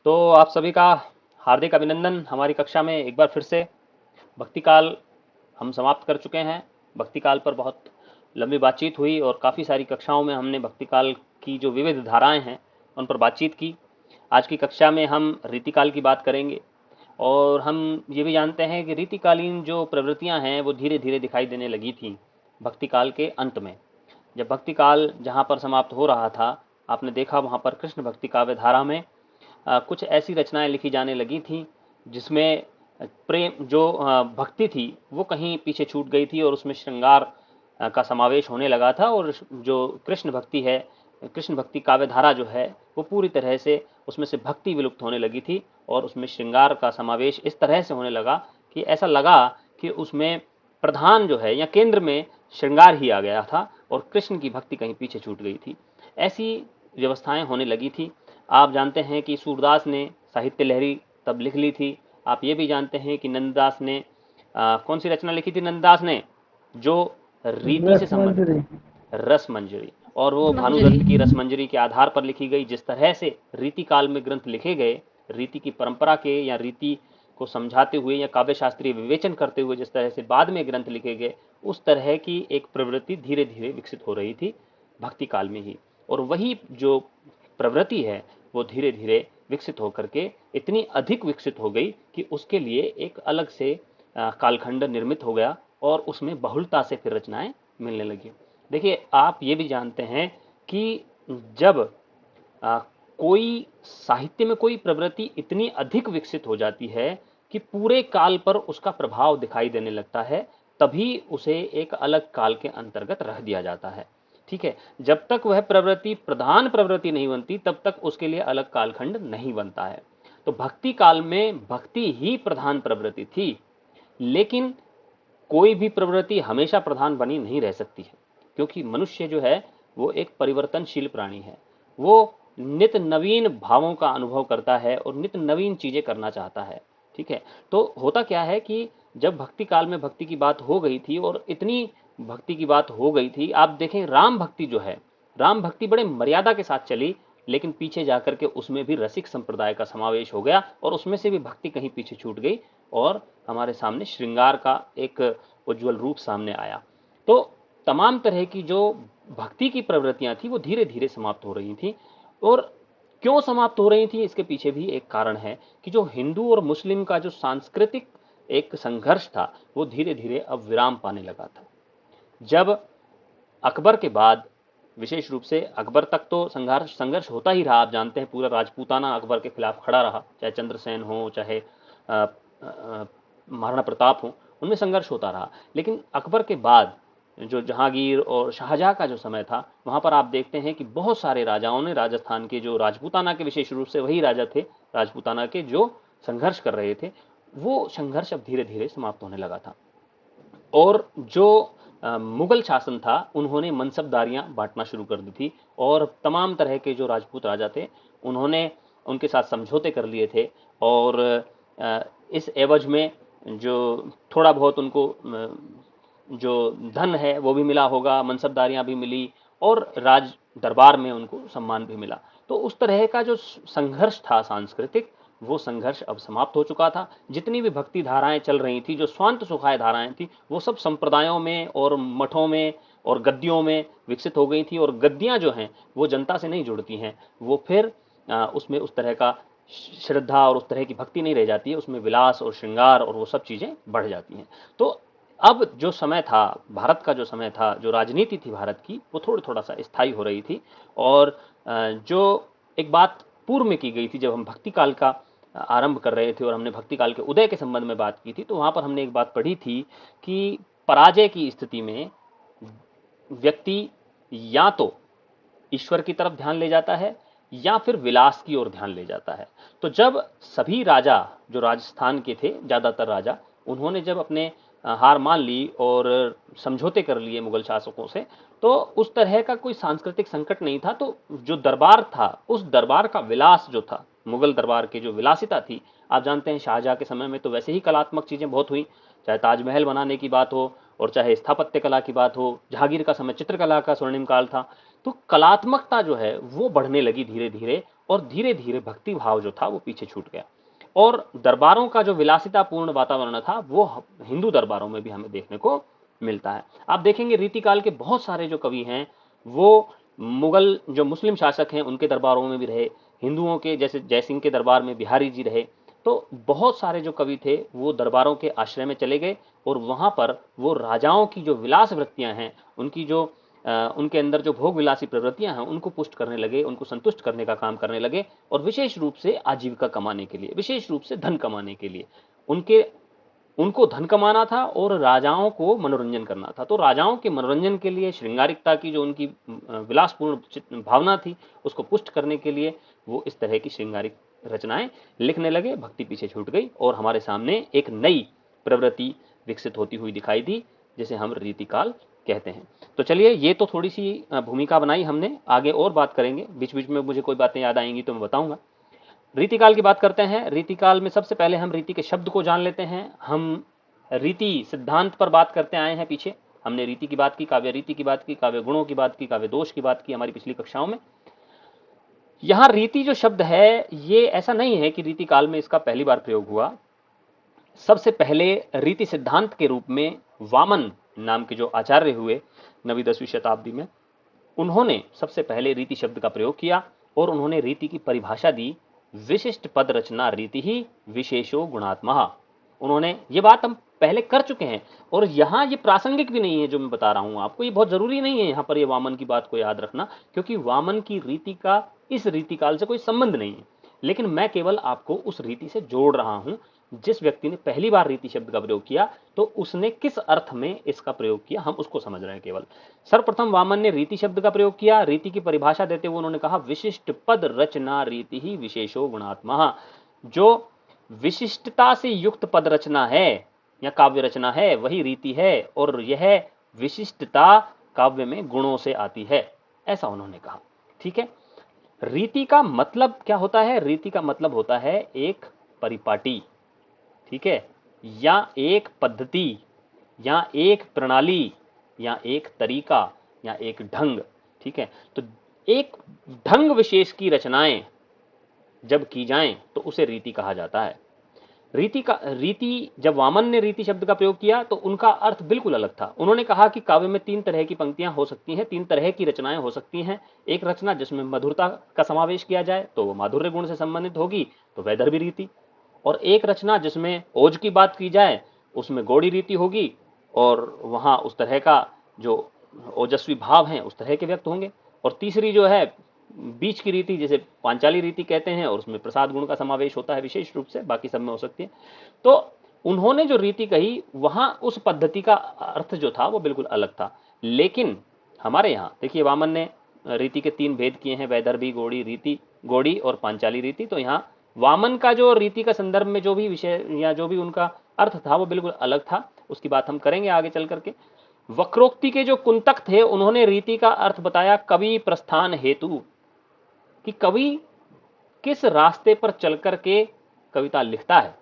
तो आप सभी का हार्दिक अभिनंदन। हमारी कक्षा में एक बार फिर से भक्ति काल हम समाप्त कर चुके हैं। भक्ति काल पर बहुत लंबी बातचीत हुई और काफ़ी सारी कक्षाओं में हमने भक्ति काल की जो विविध धाराएं हैं उन पर बातचीत की। आज की कक्षा में हम रीतिकाल की बात करेंगे और हम ये भी जानते हैं कि रीतिकालीन जो प्रवृत्तियां हैं वो धीरे धीरे दिखाई देने लगी थी भक्ति काल के अंत में। जब भक्ति काल जहाँ पर समाप्त हो रहा था, आपने देखा वहाँ पर कृष्ण भक्ति काव्य धारा में कुछ ऐसी रचनाएं लिखी जाने लगी थी जिसमें प्रेम जो भक्ति थी वो कहीं पीछे छूट गई थी और उसमें श्रृंगार का समावेश होने लगा था। और जो कृष्ण भक्ति है, कृष्ण भक्ति काव्य धारा जो है वो पूरी तरह से उसमें से भक्ति विलुप्त होने लगी थी और उसमें श्रृंगार का समावेश इस तरह से होने लगा कि ऐसा लगा कि उसमें प्रधान जो है या केंद्र में श्रृंगार ही आ गया था और कृष्ण की भक्ति कहीं पीछे छूट गई थी। ऐसी व्यवस्थाएं होने लगी थी। आप जानते हैं कि सूरदास ने साहित्य लहरी तब लिख ली थी। आप ये भी जानते हैं कि नंददास ने कौन सी रचना लिखी थी? नंददास ने जो रीति से रस संबंधित मंजरी। रस मंजरी, और वो मंजरी। भानुदत्त की रस मंजरी के आधार पर लिखी गई। जिस तरह से रीति काल में ग्रंथ लिखे गए, रीति की परंपरा के या रीति को समझाते हुए या काव्य शास्त्रीय विवेचन करते हुए जिस तरह से बाद में ग्रंथ लिखे गए, उस तरह की एक प्रवृत्ति धीरे धीरे विकसित हो रही थी भक्ति काल में ही। और वही जो प्रवृत्ति है वो धीरे धीरे विकसित होकर के इतनी अधिक विकसित हो गई कि उसके लिए एक अलग से कालखंड निर्मित हो गया और उसमें बहुलता से फिर रचनाएं मिलने लगी। देखिए, आप ये भी जानते हैं कि जब आ, कोई साहित्य में कोई प्रवृत्ति इतनी अधिक विकसित हो जाती है कि पूरे काल पर उसका प्रभाव दिखाई देने लगता है, तभी उसे एक अलग काल के अंतर्गत रख दिया जाता है। ठीक है, जब तक वह प्रवृत्ति प्रधान प्रवृत्ति नहीं बनती तब तक उसके लिए अलग कालखंड नहीं बनता है। तो भक्ति काल में भक्ति ही प्रधान प्रवृत्ति थी, लेकिन कोई भी प्रवृत्ति हमेशा प्रधान बनी नहीं रह सकती है, क्योंकि मनुष्य जो है वो एक परिवर्तनशील प्राणी है। वो नित नवीन भावों का अनुभव करता है और नित नवीन चीजें करना चाहता है। ठीक है, तो होता क्या है कि जब भक्ति काल में भक्ति की बात हो गई थी और इतनी भक्ति की बात हो गई थी, आप देखें राम भक्ति जो है, राम भक्ति बड़े मर्यादा के साथ चली, लेकिन पीछे जाकर के उसमें भी रसिक संप्रदाय का समावेश हो गया और उसमें से भी भक्ति कहीं पीछे छूट गई और हमारे सामने श्रृंगार का एक उज्जवल रूप सामने आया। तो तमाम तरह की जो भक्ति की प्रवृत्तियां थी वो धीरे धीरे समाप्त हो रही थी। और क्यों समाप्त हो रही थी, इसके पीछे भी एक कारण है कि जो हिंदू और मुस्लिम का जो सांस्कृतिक एक संघर्ष था वो धीरे धीरे अब विराम पाने लगा था। जब अकबर के बाद, विशेष रूप से अकबर तक तो संघर्ष संघर्ष होता ही रहा। आप जानते हैं पूरा राजपूताना अकबर के खिलाफ खड़ा रहा, चाहे चंद्रसेन हो चाहे महाराणा प्रताप हो, उनमें संघर्ष होता रहा। लेकिन अकबर के बाद जो जहांगीर और शाहजहां का जो समय था, वहां पर आप देखते हैं कि बहुत सारे राजाओं ने, राजस्थान के जो राजपूताना के विशेष रूप से वही राजा थे राजपूताना के जो संघर्ष कर रहे थे, वो संघर्ष अब धीरे धीरे समाप्त होने लगा था। और जो मुगल शासन था उन्होंने मनसबदारियां बांटना शुरू कर दी थी और तमाम तरह के जो राजपूत राजा थे उन्होंने उनके साथ समझौते कर लिए थे। और इस एवज में जो थोड़ा बहुत उनको जो धन है वो भी मिला होगा, मनसबदारियां भी मिली और राज दरबार में उनको सम्मान भी मिला। तो उस तरह का जो संघर्ष था सांस्कृतिक, वो संघर्ष अब समाप्त हो चुका था। जितनी भी भक्ति धाराएं चल रही थी, जो स्वांत सुखाय धाराएं थी, वो सब संप्रदायों में और मठों में और गद्दियों में विकसित हो गई थी। और गद्दियां जो हैं वो जनता से नहीं जुड़ती हैं, वो फिर उसमें उस तरह का श्रद्धा और उस तरह की भक्ति नहीं रह जाती है, उसमें विलास और श्रृंगार और वो सब चीजें बढ़ जाती हैं। तो अब जो समय था, भारत का जो समय था, जो राजनीति थी भारत की, वो थोड़ा थोड़ा सा स्थायी हो रही थी। और जो एक बात पूर्व में की गई थी, जब हम भक्ति काल का आरंभ कर रहे थे और हमने भक्ति काल के उदय के संबंध में बात की थी, तो वहां पर हमने एक बात पढ़ी थी कि पराजय की स्थिति में व्यक्ति या तो ईश्वर की तरफ ध्यान ले जाता है या फिर विलास की ओर ध्यान ले जाता है। तो जब सभी राजा, जो राजस्थान के थे ज्यादातर राजा, उन्होंने जब अपने हार मान ली और समझौते कर लिए मुगल शासकों से, तो उस तरह का कोई सांस्कृतिक संकट नहीं था। तो जो दरबार था, उस दरबार का विलास जो था, मुगल दरबार की जो विलासिता थी, आप जानते हैं शाहजहां के समय में तो वैसे ही कलात्मक चीजें बहुत हुई, चाहे ताजमहल बनाने की बात हो और चाहे स्थापत्य कला की बात हो। जहांगीर का समय चित्रकला का स्वर्णिम काल था। तो कलात्मकता जो है वो बढ़ने लगी धीरे धीरे, और धीरे धीरे भक्ति भाव जो था वो पीछे छूट गया। और दरबारों का जो विलासितापूर्ण वातावरण था वो हिंदू दरबारों में भी हमें देखने को मिलता है। आप देखेंगे रीतिकाल के बहुत सारे जो कवि हैं वो मुगल जो मुस्लिम शासक हैं उनके दरबारों में भी रहे, हिंदुओं के जैसे जयसिंह के दरबार में बिहारी जी रहे। तो बहुत सारे जो कवि थे वो दरबारों के आश्रय में चले गए, और वहां पर वो राजाओं की जो विलास वृत्तियां हैं, उनकी जो उनके अंदर जो भोग विलासी प्रवृत्तियां हैं उनको पुष्ट करने लगे, उनको संतुष्ट करने का काम करने लगे, और विशेष रूप से आजीविका कमाने के लिए, विशेष रूप से धन कमाने के लिए उनके उनको धन कमाना था और राजाओं को मनोरंजन करना था। तो राजाओं के मनोरंजन के लिए श्रृंगारिकता की जो उनकी विलासपूर्ण भावना थी उसको पुष्ट करने के लिए वो इस तरह की श्रृंगारिक रचनाएं लिखने लगे। भक्ति पीछे छूट गई और हमारे सामने एक नई प्रवृत्ति विकसित होती हुई दिखाई दी, जिसे हम रीतिकाल कहते हैं। तो चलिए, ये तो थोड़ी सी भूमिका बनाई हमने, आगे और बात करेंगे, बीच बीच में मुझे कोई बातें याद आएंगी तो मैं बताऊंगा। रीतिकाल की बात करते हैं। रीतिकाल में सबसे पहले हम रीति के शब्द को जान लेते हैं। हम रीति सिद्धांत पर बात करते आए हैं पीछे, हमने रीति की बात की, काव्य रीति की बात की, काव्य गुणों की बात की, काव्य दोष की बात की हमारी पिछली कक्षाओं में। यहां रीति जो शब्द है ये ऐसा नहीं है कि रीति काल में इसका पहली बार प्रयोग हुआ। सबसे पहले रीति सिद्धांत के रूप में वामन नाम के जो आचार्य हुए 9वीं-10वीं शताब्दी में, उन्होंने सबसे पहले रीति शब्द का प्रयोग किया और उन्होंने रीति की परिभाषा दी, विशिष्ट पद रचना रीति ही विशेषो गुणात्मः। उन्होंने ये बात हम पहले कर चुके हैं, और यहां ये प्रासंगिक भी नहीं है जो मैं बता रहा हूं आपको, ये बहुत जरूरी नहीं है यहां पर ये वामन की बात को याद रखना, क्योंकि वामन की रीति का इस रीतिकाल से कोई संबंध नहीं है। लेकिन मैं केवल आपको उस रीति से जोड़ रहा हूं, जिस व्यक्ति ने पहली बार रीति शब्द का प्रयोग किया तो उसने किस अर्थ में इसका प्रयोग किया हम उसको समझ रहे हैं केवल। सर्वप्रथम वामन ने रीति शब्द का प्रयोग किया। रीति की परिभाषा देते हुए उन्होंने कहा, विशिष्ट पद रचना रीति ही विशेषो गुणात्मः। जो विशिष्टता से युक्त पद रचना है या काव्य रचना है वही रीति है, और यह विशिष्टता काव्य में गुणों से आती है, ऐसा उन्होंने कहा। ठीक है, रीति का मतलब क्या होता है? रीति का मतलब होता है एक परिपाटी, ठीक है, या एक पद्धति, या एक प्रणाली, या एक तरीका, या एक ढंग। ठीक है, तो एक ढंग विशेष की रचनाएं जब की जाएं तो उसे रीति कहा जाता है। रीति जब वामन ने रीति शब्द का प्रयोग किया तो उनका अर्थ बिल्कुल अलग था। उन्होंने कहा कि काव्य में 3 तरह की पंक्तियां हो सकती हैं, 3 तरह की रचनाएं हो सकती हैं। एक रचना जिसमें मधुरता का समावेश किया जाए तो वो माधुर्य गुण से संबंधित होगी, तो वैदर्भी रीति। और एक रचना जिसमें ओज की बात की जाए उसमें गौड़ी रीति होगी, और वहां उस तरह का जो ओजस्वी भाव हैं उस तरह के व्यक्त होंगे। और तीसरी जो है बीच की रीति, जिसे पांचाली रीति कहते हैं, और उसमें प्रसाद गुण का समावेश होता है विशेष रूप से, बाकी सब में हो सकती है। तो उन्होंने जो रीति कही वहां उस पद्धति का अर्थ जो था वो बिल्कुल अलग था। लेकिन हमारे यहाँ देखिए, वामन ने रीति के 3 भेद किए हैं, वैदर्भी, गौड़ी रीति, गौड़ी और पांचाली रीति। तो यहाँ वामन का जो रीति का संदर्भ में जो भी विषय या जो भी उनका अर्थ था वो बिल्कुल अलग था, उसकी बात हम करेंगे आगे चल करके। वक्रोक्ति के जो कुंतक थे उन्होंने रीति का अर्थ बताया कवि प्रस्थान हेतु, कि कवि किस रास्ते पर चल करके कविता लिखता है।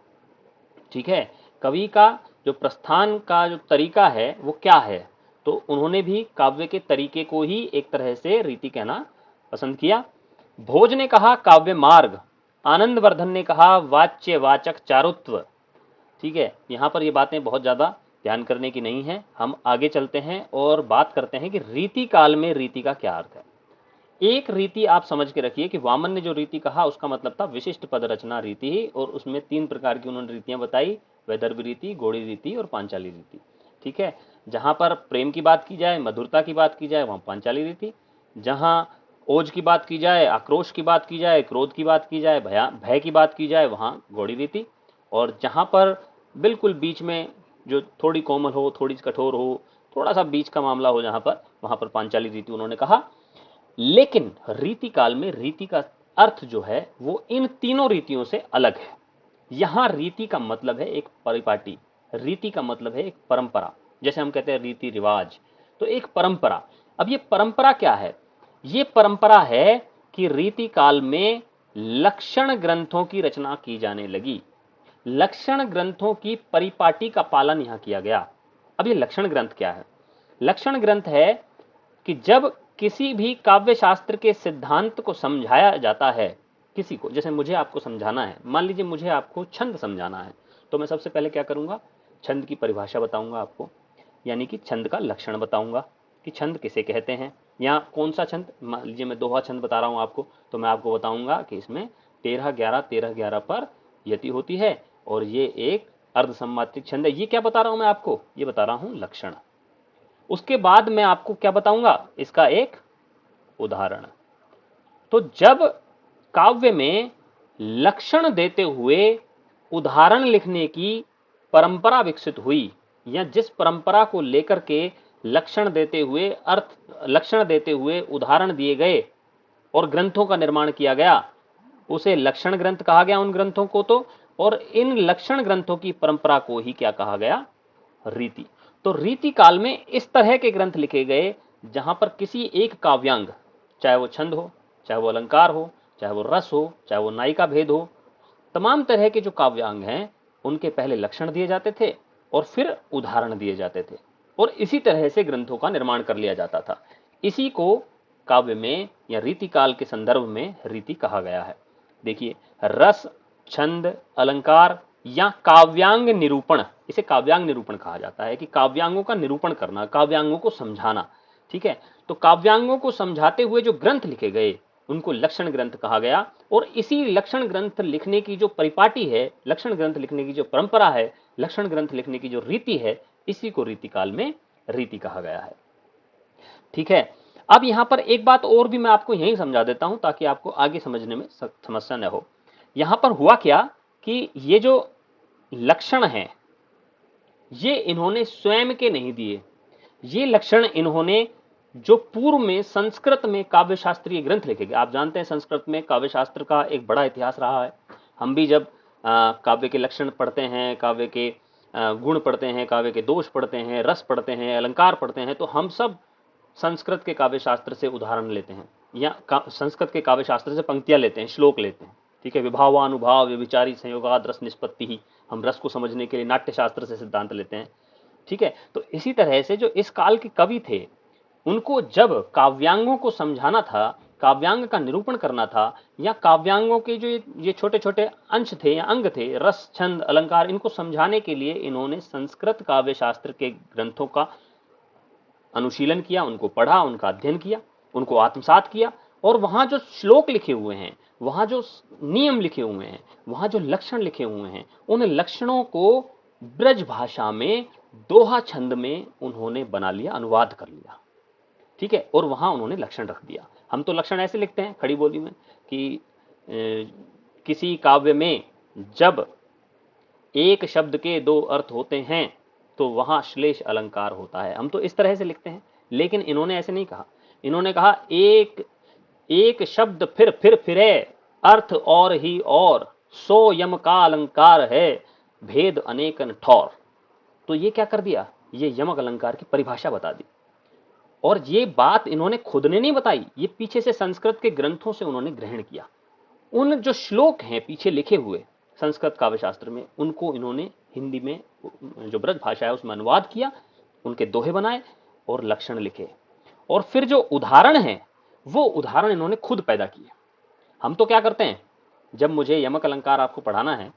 ठीक है, कवि का जो प्रस्थान का जो तरीका है वो क्या है, तो उन्होंने भी काव्य के तरीके को ही एक तरह से रीति कहना पसंद किया। भोज ने कहा काव्य मार्ग, आनंदवर्धन ने कहा वाच्य वाचक चारुत्व। ठीक है, यहां पर ये बातें बहुत ज्यादा ध्यान करने की नहीं है, हम आगे चलते हैं और बात करते हैं कि रीति काल में रीति का क्या अर्थ है। एक रीति आप समझ के रखिए कि वामन ने जो रीति कहा उसका मतलब था विशिष्ट पद रचना रीति ही, और उसमें 3 प्रकार की उन्होंने रीतियां बताई, वैदर्भी रीति, गौड़ी रीति और पांचाली रीति। ठीक है, जहां पर प्रेम की बात की जाए, मधुरता की बात की जाए, वहां पांचाली रीति। जहां ओज की बात की जाए, आक्रोश की बात की जाए, क्रोध की बात की जाए, भय की बात की जाए, वहां गौड़ी रीति। और जहां पर बिल्कुल बीच में जो थोड़ी कोमल हो, थोड़ी कठोर हो, थोड़ा सा बीच का मामला हो, जहां पर वहां पर पांचाली रीति उन्होंने कहा। लेकिन रीति काल में रीति का अर्थ जो है वो इन तीनों रीतियों से अलग है। यहां रीति का मतलब है एक परिपाटी, रीति का मतलब है एक परंपरा, जैसे हम कहते हैं रीति रिवाज, तो एक परंपरा। अब ये परंपरा क्या है? ये परंपरा है कि रीति काल में लक्षण ग्रंथों की रचना की जाने लगी। लक्षण ग्रंथों की परिपाटी का पालन यहां किया गया। अब ये लक्षण ग्रंथ क्या है? लक्षण ग्रंथ है कि जब किसी भी काव्य शास्त्र के सिद्धांत को समझाया जाता है किसी को, जैसे मुझे आपको समझाना है, मान लीजिए मुझे आपको छंद समझाना है, तो मैं सबसे पहले क्या करूंगा, छंद की परिभाषा बताऊंगा आपको, यानी कि छंद का लक्षण बताऊंगा कि छंद किसे कहते हैं, या कौन सा छंद, मान लीजिए मैं दोहा छंद बता रहा हूं आपको, तो मैं आपको बताऊंगा कि इसमें 13-11 पर यति होती है और ये एक अर्धसम्मात्रिक छंद है। ये क्या बता रहा हूं मैं आपको, ये बता रहा हूं लक्षण। उसके बाद मैं आपको क्या बताऊंगा, इसका एक उदाहरण। तो जब काव्य में लक्षण देते हुए उदाहरण लिखने की परंपरा विकसित हुई, या जिस परंपरा को लेकर के लक्षण देते हुए लक्षण देते हुए उदाहरण दिए गए और ग्रंथों का निर्माण किया गया, उसे लक्षण ग्रंथ कहा गया उन ग्रंथों को। तो और इन लक्षण ग्रंथों की परंपरा को ही क्या कहा गया, रीति। तो रीति काल में इस तरह के ग्रंथ लिखे गए जहां पर किसी एक काव्यांग, चाहे वो छंद हो, चाहे वो अलंकार हो, चाहे वो रस हो, चाहे वो नायिका भेद हो, तमाम तरह के जो काव्यांग हैं उनके पहले लक्षण दिए जाते थे और फिर उदाहरण दिए जाते थे, और इसी तरह से ग्रंथों का निर्माण कर लिया जाता था। इसी को काव्य में या रीति काल के संदर्भ में रीति कहा गया है। देखिए, रस, छंद, अलंकार या काव्यांग निरूपण, इसे काव्यांग निरूपण कहा जाता है कि काव्यांगों का निरूपण करना, काव्यांगों को समझाना। ठीक है, तो काव्यांगों को समझाते हुए जो ग्रंथ लिखे गए उनको लक्षण ग्रंथ कहा गया, और इसी लक्षण ग्रंथ लिखने की जो परिपाटी है, लक्षण ग्रंथ लिखने की जो परंपरा है, लक्षण ग्रंथ लिखने की जो रीति है, इसी को रीति काल में रीति कहा गया है। ठीक है, अब यहां पर एक बात और भी मैं आपको यही समझा देता हूं ताकि आपको आगे समझने में समस्या न हो। यहां पर हुआ क्या कि ये जो लक्षण हैं ये इन्होंने स्वयं के नहीं दिए, ये लक्षण इन्होंने जो पूर्व में संस्कृत में काव्य शास्त्रीय ग्रंथ लिखे गए, आप जानते हैं संस्कृत में काव्य शास्त्र का एक बड़ा इतिहास रहा है। हम भी जब काव्य के लक्षण पढ़ते हैं, काव्य के गुण पढ़ते हैं, काव्य के दोष पढ़ते हैं, रस पढ़ते हैं, अलंकार पढ़ते हैं, तो हम सब संस्कृत के काव्य शास्त्र से उदाहरण लेते हैं, या संस्कृत के काव्य शास्त्र से पंक्तियां लेते हैं, श्लोक लेते हैं। ठीक है, विभावानुभाव व्यभिचारी संयोगाद रस निष्पत्ति ही, हम रस को समझने के लिए नाट्य शास्त्र से सिद्धांत लेते हैं। ठीक है, तो इसी तरह से जो इस काल के कवि थे उनको जब काव्यांगों को समझाना था, काव्यांग का निरूपण करना था, या काव्यांगों के जो ये छोटे छोटे अंश थे या अंग थे, रस, छंद, अलंकार, इनको समझाने के लिए इन्होंने संस्कृत काव्य शास्त्र के ग्रंथों का अनुशीलन किया, उनको पढ़ा, उनका अध्ययन किया, उनको आत्मसात किया, और वहां जो श्लोक लिखे हुए हैं, वहां जो नियम लिखे हुए हैं, वहां जो लक्षण लिखे हुए हैं, उन लक्षणों को ब्रज भाषा में दोहा छंद में उन्होंने बना लिया, अनुवाद कर लिया। ठीक है, और वहां उन्होंने लक्षण रख दिया। हम तो लक्षण ऐसे लिखते हैं खड़ी बोली में कि किसी काव्य में जब एक शब्द के दो अर्थ होते हैं तो वहां श्लेष अलंकार होता है, हम तो इस तरह से लिखते हैं। लेकिन इन्होंने ऐसे नहीं कहा, इन्होंने कहा एक एक शब्द फिर फिरे, अर्थ और ही और, सो यम का अलंकार है, भेद अनेकन ठौर। तो ये क्या कर दिया, ये यमक अलंकार की परिभाषा बता दी। और ये बात इन्होंने खुद ने नहीं बताई, ये पीछे से संस्कृत के ग्रंथों से उन्होंने ग्रहण किया। उन जो श्लोक हैं पीछे लिखे हुए संस्कृत काव्य शास्त्र में, उनको इन्होंने हिंदी में जो ब्रज भाषा है उसमें अनुवाद किया, उनके दोहे बनाए और लक्षण लिखे। और फिर जो उदाहरण है वो उदाहरण इन्होंने खुद पैदा किए। हम तो क्या करते हैं, जब मुझे यमक अलंकार आपको पढ़ाना है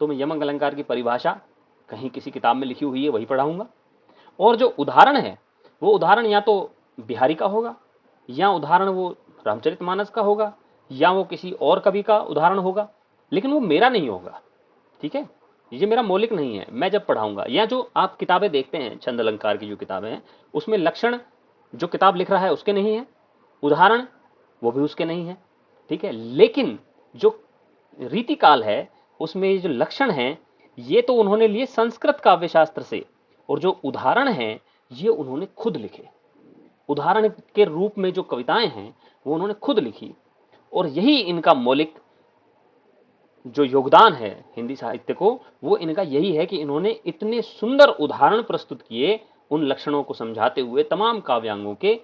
तो मैं यमक अलंकार की परिभाषा कहीं किसी किताब में लिखी हुई है वही पढ़ाऊंगा, और जो उदाहरण है वो उदाहरण या तो बिहारी का होगा, या उदाहरण वो रामचरितमानस का होगा, या वो किसी और कवि का उदाहरण होगा, लेकिन वो मेरा नहीं होगा। ठीक है, ये मेरा मौलिक नहीं है। मैं जब पढ़ाऊंगा, या जो आप किताबें देखते हैं छंद अलंकार की जो किताबें हैं उसमें लक्षण जो किताब लिख रहा है उसके नहीं है, उदाहरण वो भी उसके नहीं है। ठीक है, लेकिन जो रीति काल है उसमें ये जो लक्षण हैं ये तो उन्होंने लिए संस्कृत काव्य शास्त्र से, और जो उदाहरण हैं ये उन्होंने खुद लिखे। उदाहरण के रूप में जो कविताएं हैं वो उन्होंने खुद लिखी, और यही इनका मौलिक जो योगदान है हिंदी साहित्य को, वो इनका यही है कि इन्होंने इतने सुंदर उदाहरण प्रस्तुत किए उन लक्षणों को समझाते हुए तमाम काव्यांगों के,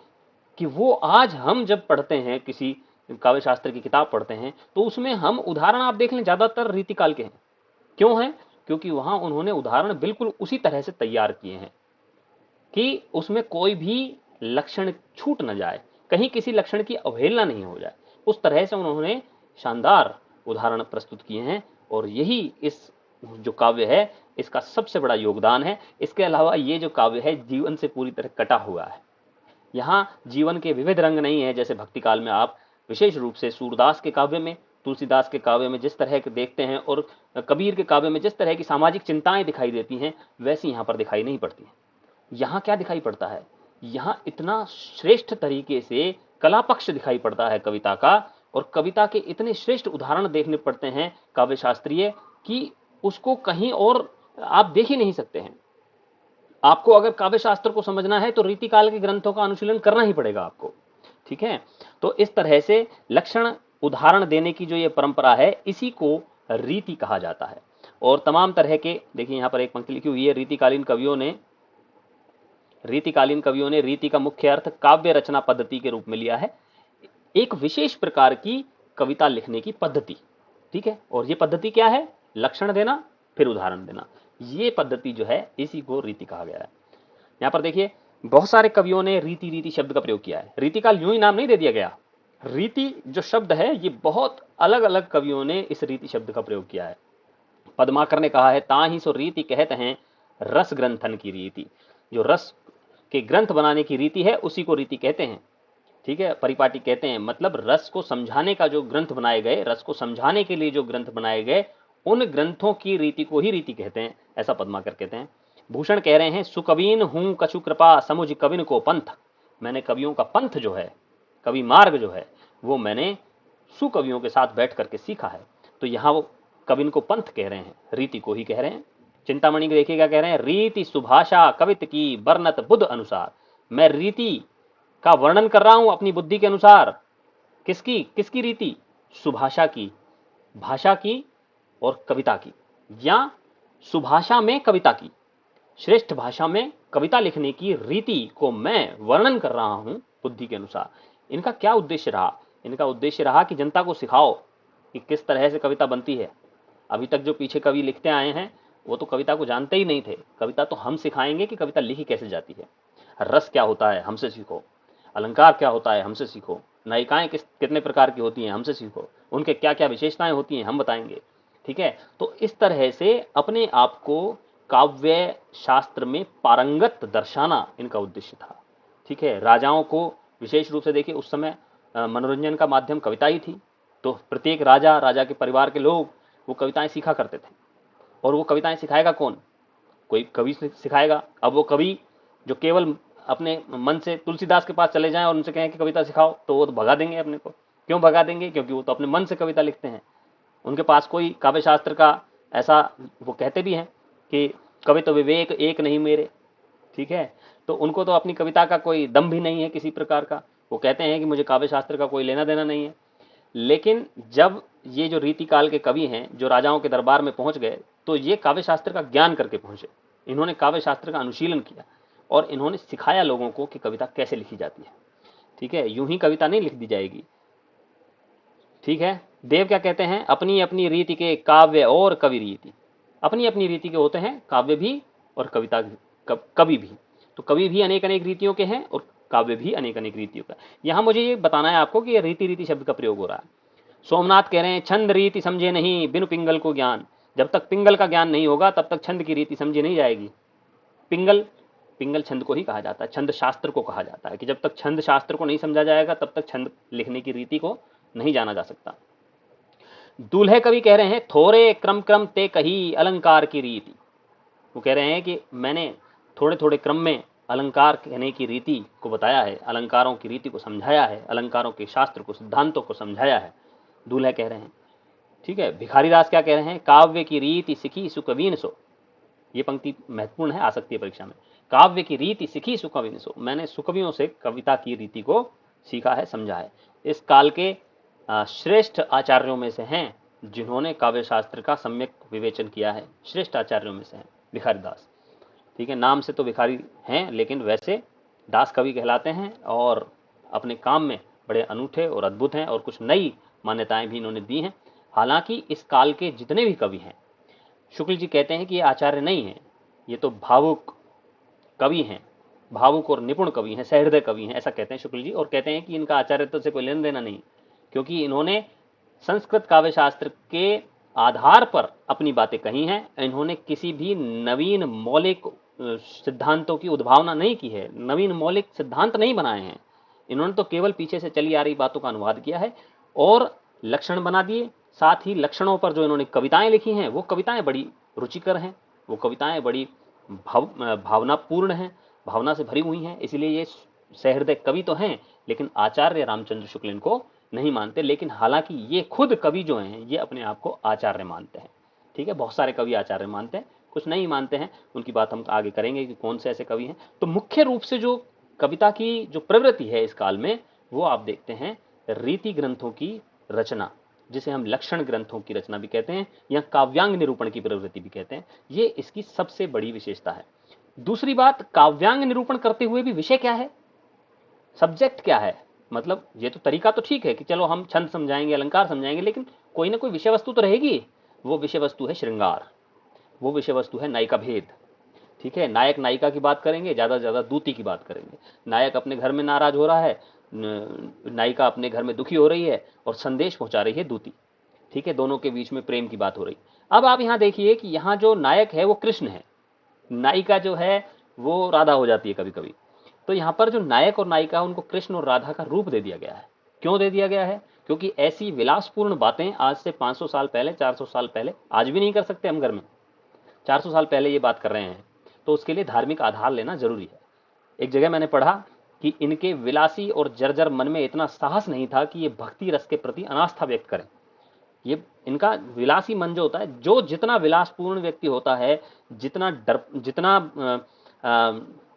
कि वो आज हम जब पढ़ते हैं, किसी काव्य शास्त्र की किताब पढ़ते हैं, तो उसमें हम उदाहरण आप देख लें ज्यादातर रीतिकाल के हैं। क्यों है, क्योंकि वहां उन्होंने उदाहरण बिल्कुल उसी तरह से तैयार किए हैं कि उसमें कोई भी लक्षण छूट न जाए, कहीं किसी लक्षण की अवहेलना नहीं हो जाए। उस तरह से उन्होंने शानदार उदाहरण प्रस्तुत किए हैं और यही इस जो काव्य है इसका सबसे बड़ा योगदान है। इसके अलावा ये जो काव्य है जीवन से पूरी तरह कटा हुआ है। यहाँ जीवन के विविध रंग नहीं है जैसे भक्ति काल में आप विशेष रूप से सूरदास के काव्य में, तुलसीदास के काव्य में जिस तरह के देखते हैं और कबीर के काव्य में जिस तरह की सामाजिक चिंताएं दिखाई देती हैं वैसी यहाँ पर दिखाई नहीं पड़ती है। यहाँ क्या दिखाई पड़ता है, यहाँ इतना श्रेष्ठ तरीके से कला पक्ष दिखाई पड़ता है कविता का, और कविता के इतने श्रेष्ठ उदाहरण देखने पड़ते हैं काव्य शास्त्रीय कि उसको कहीं और आप देख ही नहीं सकते हैं। आपको अगर काव्य शास्त्र को समझना है तो रीतिकाल के ग्रंथों का अनुशीलन करना ही पड़ेगा आपको, ठीक है। तो इस तरह से लक्षण उदाहरण देने की जो ये परंपरा है इसी को रीति कहा जाता है। और तमाम तरह के, देखिए यहां पर एक पंक्ति लिखी हुई है, रीतिकालीन कवियों ने रीति का मुख्य अर्थ काव्य रचना पद्धति के रूप में लिया है, एक विशेष प्रकार की कविता लिखने की पद्धति, ठीक है। और ये पद्धति क्या है, लक्षण देना फिर उदाहरण देना, ये पद्धति जो है इसी को रीति कहा गया है। यहां पर देखिए बहुत सारे कवियों ने रीति शब्द का प्रयोग किया है। रीतिकाल यूं ही नाम नहीं दे दिया गया, रीति जो शब्द है ये बहुत अलग अलग कवियों ने इस रीति शब्द का प्रयोग किया है। पद्माकर ने कहा है, ताहि सो रीति कहते हैं रस ग्रंथन की रीति, जो रस के ग्रंथ बनाने की रीति है उसी को रीति कहते हैं, ठीक है। परिपाटी कहते हैं, मतलब रस को समझाने का जो ग्रंथ बनाए गए, रस को समझाने के लिए जो ग्रंथ बनाए गए उन ग्रंथों की रीति को ही रीति कहते हैं, ऐसा पद्माकर कहते हैं। भूषण कह रहे हैं, सुकवीन हूं कछु कृपा समुझ कविन को पंथ, मैंने कवियों का पंथ जो है, कवि मार्ग जो है वो मैंने सुकवियों के साथ बैठ करके सीखा है। तो यहाँ वो कविन को पंथ कह रहे हैं, रीति को ही कह रहे हैं। चिंतामणि के देखिए क्या कह रहे हैं, रीति सुभाषा कवित की वर्णत बुद्ध अनुसार, मैं रीति का वर्णन कर रहा हूं अपनी बुद्धि के अनुसार। किसकी रीति, सुभाषा की, भाषा की और कविता की, या सुभाषा में कविता की, श्रेष्ठ भाषा में कविता लिखने की रीति को मैं वर्णन कर रहा हूं बुद्धि के अनुसार। इनका क्या उद्देश्य रहा, इनका उद्देश्य रहा कि जनता को सिखाओ कि किस तरह से कविता बनती है। अभी तक जो पीछे कवि लिखते आए हैं वो तो कविता को जानते ही नहीं थे, कविता तो हम सिखाएंगे कि कविता लिखी कैसे जाती है। रस क्या होता है हमसे सीखो, अलंकार क्या होता है हमसे सीखो, नायिकाएं कितने प्रकार की होती हैं हमसे सीखो, उनके क्या क्या विशेषताएं होती हैं हम बताएंगे, ठीक है। तो इस तरह से अपने आप को काव्य शास्त्र में पारंगत दर्शाना इनका उद्देश्य था, ठीक है। राजाओं को विशेष रूप से देखिए उस समय मनोरंजन का माध्यम कविता ही थी, तो प्रत्येक राजा के परिवार के लोग वो कविताएं सीखा करते थे। और वो कविताएं सिखाएगा कौन, कोई कवि सिखाएगा। अब वो कवि जो केवल अपने मन से तुलसीदास के पास चले जाएं और उनसे कहें कि कविता सिखाओ, तो वो तो भगा देंगे अपने को। क्यों भगा देंगे, क्योंकि वो तो अपने मन से कविता लिखते हैं, उनके पास कोई काव्य शास्त्र का ऐसा, वो कहते भी हैं कि कवि तो विवेक एक नहीं मेरे, ठीक है। तो उनको तो अपनी कविता का कोई दम भी नहीं है किसी प्रकार का, वो कहते हैं कि मुझे काव्य शास्त्र का कोई लेना देना नहीं है। लेकिन जब ये जो रीतिकाल के कवि हैं जो राजाओं के दरबार में पहुंच गए तो ये काव्य शास्त्र का ज्ञान करके पहुंचे, इन्होंने काव्य शास्त्र का अनुशीलन किया और इन्होंने सिखाया लोगों को कि कविता कैसे लिखी जाती है, ठीक है। यूं ही कविता नहीं लिख दी जाएगी, ठीक है। देव क्या कहते हैं, अपनी अपनी रीति के काव्य और कवि रीति, अपनी अपनी रीति के होते हैं काव्य भी और कविता कवि भी। तो कवि भी अनेक अनेक रीतियों के हैं और काव्य भी अनेक अनेक रीतियों का। यहां मुझे ये बताना है आपको कि ये रीति शब्द का प्रयोग हो रहा है। सोमनाथ कह रहे हैं, छंद रीति समझे नहीं बिनु पिंगल को ज्ञान, जब तक पिंगल का ज्ञान नहीं होगा तब तक छंद की रीति समझी नहीं जाएगी। पिंगल छंद को ही कहा जाता है, छंद शास्त्र को कहा जाता है कि जब तक छंद शास्त्र को नहीं समझा जाएगा तब तक छंद लिखने की रीति को नहीं जाना जा सकता। दूल्हे कवि कह रहे हैं, थोड़े क्रम क्रम ते कही अलंकार की रीति, वो कह रहे हैं कि मैंने थोड़े थोड़े क्रम में अलंकार कहने की रीति को बताया है, अलंकारों की रीति को समझाया है, अलंकारों के शास्त्र को सिद्धांतों को समझाया है, दूल्हे कह रहे हैं, ठीक है। भिखारी दास क्या कह रहे हैं, काव्य की रीति सिखी सुकवीन सो, ये पंक्ति महत्वपूर्ण है, आ सकती है परीक्षा में। काव्य की रीति सिखी सुकवीन सो, मैंने सुकवियों से कविता की रीति को सीखा है, समझा है। इस काल के श्रेष्ठ आचार्यों में से हैं जिन्होंने काव्य शास्त्र का सम्यक विवेचन किया है, श्रेष्ठ आचार्यों में से हैं भिखारी दास, ठीक है। नाम से तो भिखारी हैं लेकिन वैसे दास कवि कहलाते हैं और अपने काम में बड़े अनूठे और अद्भुत हैं और कुछ नई मान्यताएं भी इन्होंने दी हैं। हालांकि इस काल के जितने भी कवि हैं, शुक्ल जी कहते हैं कि ये आचार्य नहीं हैं, ये तो भावुक कवि हैं, भावुक और निपुण कवि हैं, सहृदय कवि हैं, ऐसा कहते हैं शुक्ल जी। और कहते हैं कि इनका आचार्यत्व से कोई लेना देना नहीं, क्योंकि इन्होंने संस्कृत काव्य शास्त्र के आधार पर अपनी बातें कही हैं। इन्होंने किसी भी नवीन मौलिक सिद्धांतों की उद्भावना नहीं की है, नवीन मौलिक सिद्धांत नहीं बनाए हैं। इन्होंने तो केवल पीछे से चली आ रही बातों का अनुवाद किया है और लक्षण बना दिए। साथ ही लक्षणों पर जो इन्होंने कविताएं लिखी हैं वो कविताएं बड़ी रुचिकर हैं, वो कविताएं बड़ी भावनापूर्ण हैं, भावना से भरी हुई हैं। इसलिए ये सहृदय कवि तो हैं, लेकिन आचार्य रामचंद्र शुक्ल इनको नहीं मानते। लेकिन हालांकि ये खुद कवि जो हैं ये अपने आप को आचार्य मानते हैं। ठीक है, बहुत सारे कवि आचार्य मानते हैं, कुछ नहीं मानते हैं, उनकी बात हम आगे करेंगे कि कौन से ऐसे कवि हैं। तो मुख्य रूप से जो कविता की जो प्रवृत्ति है इस काल में, वो आप देखते हैं रीति ग्रंथों की रचना, जिसे हम लक्षण ग्रंथों की रचना भी कहते हैं या काव्यांग निरूपण की प्रवृत्ति भी कहते हैं। ये इसकी सबसे बड़ी विशेषता है। दूसरी बात, काव्यांग निरूपण करते हुए भी विषय क्या है, सब्जेक्ट क्या है। मतलब ये तो तरीका तो ठीक है कि चलो हम छंद समझाएंगे, अलंकार समझाएंगे, लेकिन कोई ना कोई विषय वस्तु तो रहेगी। वो विषय वस्तु है श्रृंगार, वो विषय वस्तु है नायिका भेद। ठीक है, नायक नायिका की बात करेंगे, ज्यादा से ज्यादा दूती की बात करेंगे। नायक अपने घर में नाराज हो रहा है, नायिका अपने घर में दुखी हो रही है और संदेश पहुंचा रही है दूती। ठीक है, दोनों के बीच में प्रेम की बात हो रही। अब आप यहां देखिए कि यहां जो नायक है वो कृष्ण है, नायिका जो है वो राधा हो जाती है कभी कभी। तो यहां पर जो नायक और नायिका उनको कृष्ण और राधा का रूप दे दिया गया है। क्यों दे दिया गया है? क्योंकि ऐसी विलासपूर्ण बातें आज से 500 साल पहले, 400 साल पहले, आज भी नहीं कर सकते हम घर में, 400 साल पहले ये बात कर रहे हैं, तो उसके लिए धार्मिक आधार लेना जरूरी है। एक जगह मैंने पढ़ा कि इनके विलासी और जर्जर मन में इतना साहस नहीं था कि ये भक्ति रस के प्रति अनास्था व्यक्त करें। ये इनका विलासी मन जो होता है, जो जितना विलासपूर्ण व्यक्ति होता है, जितना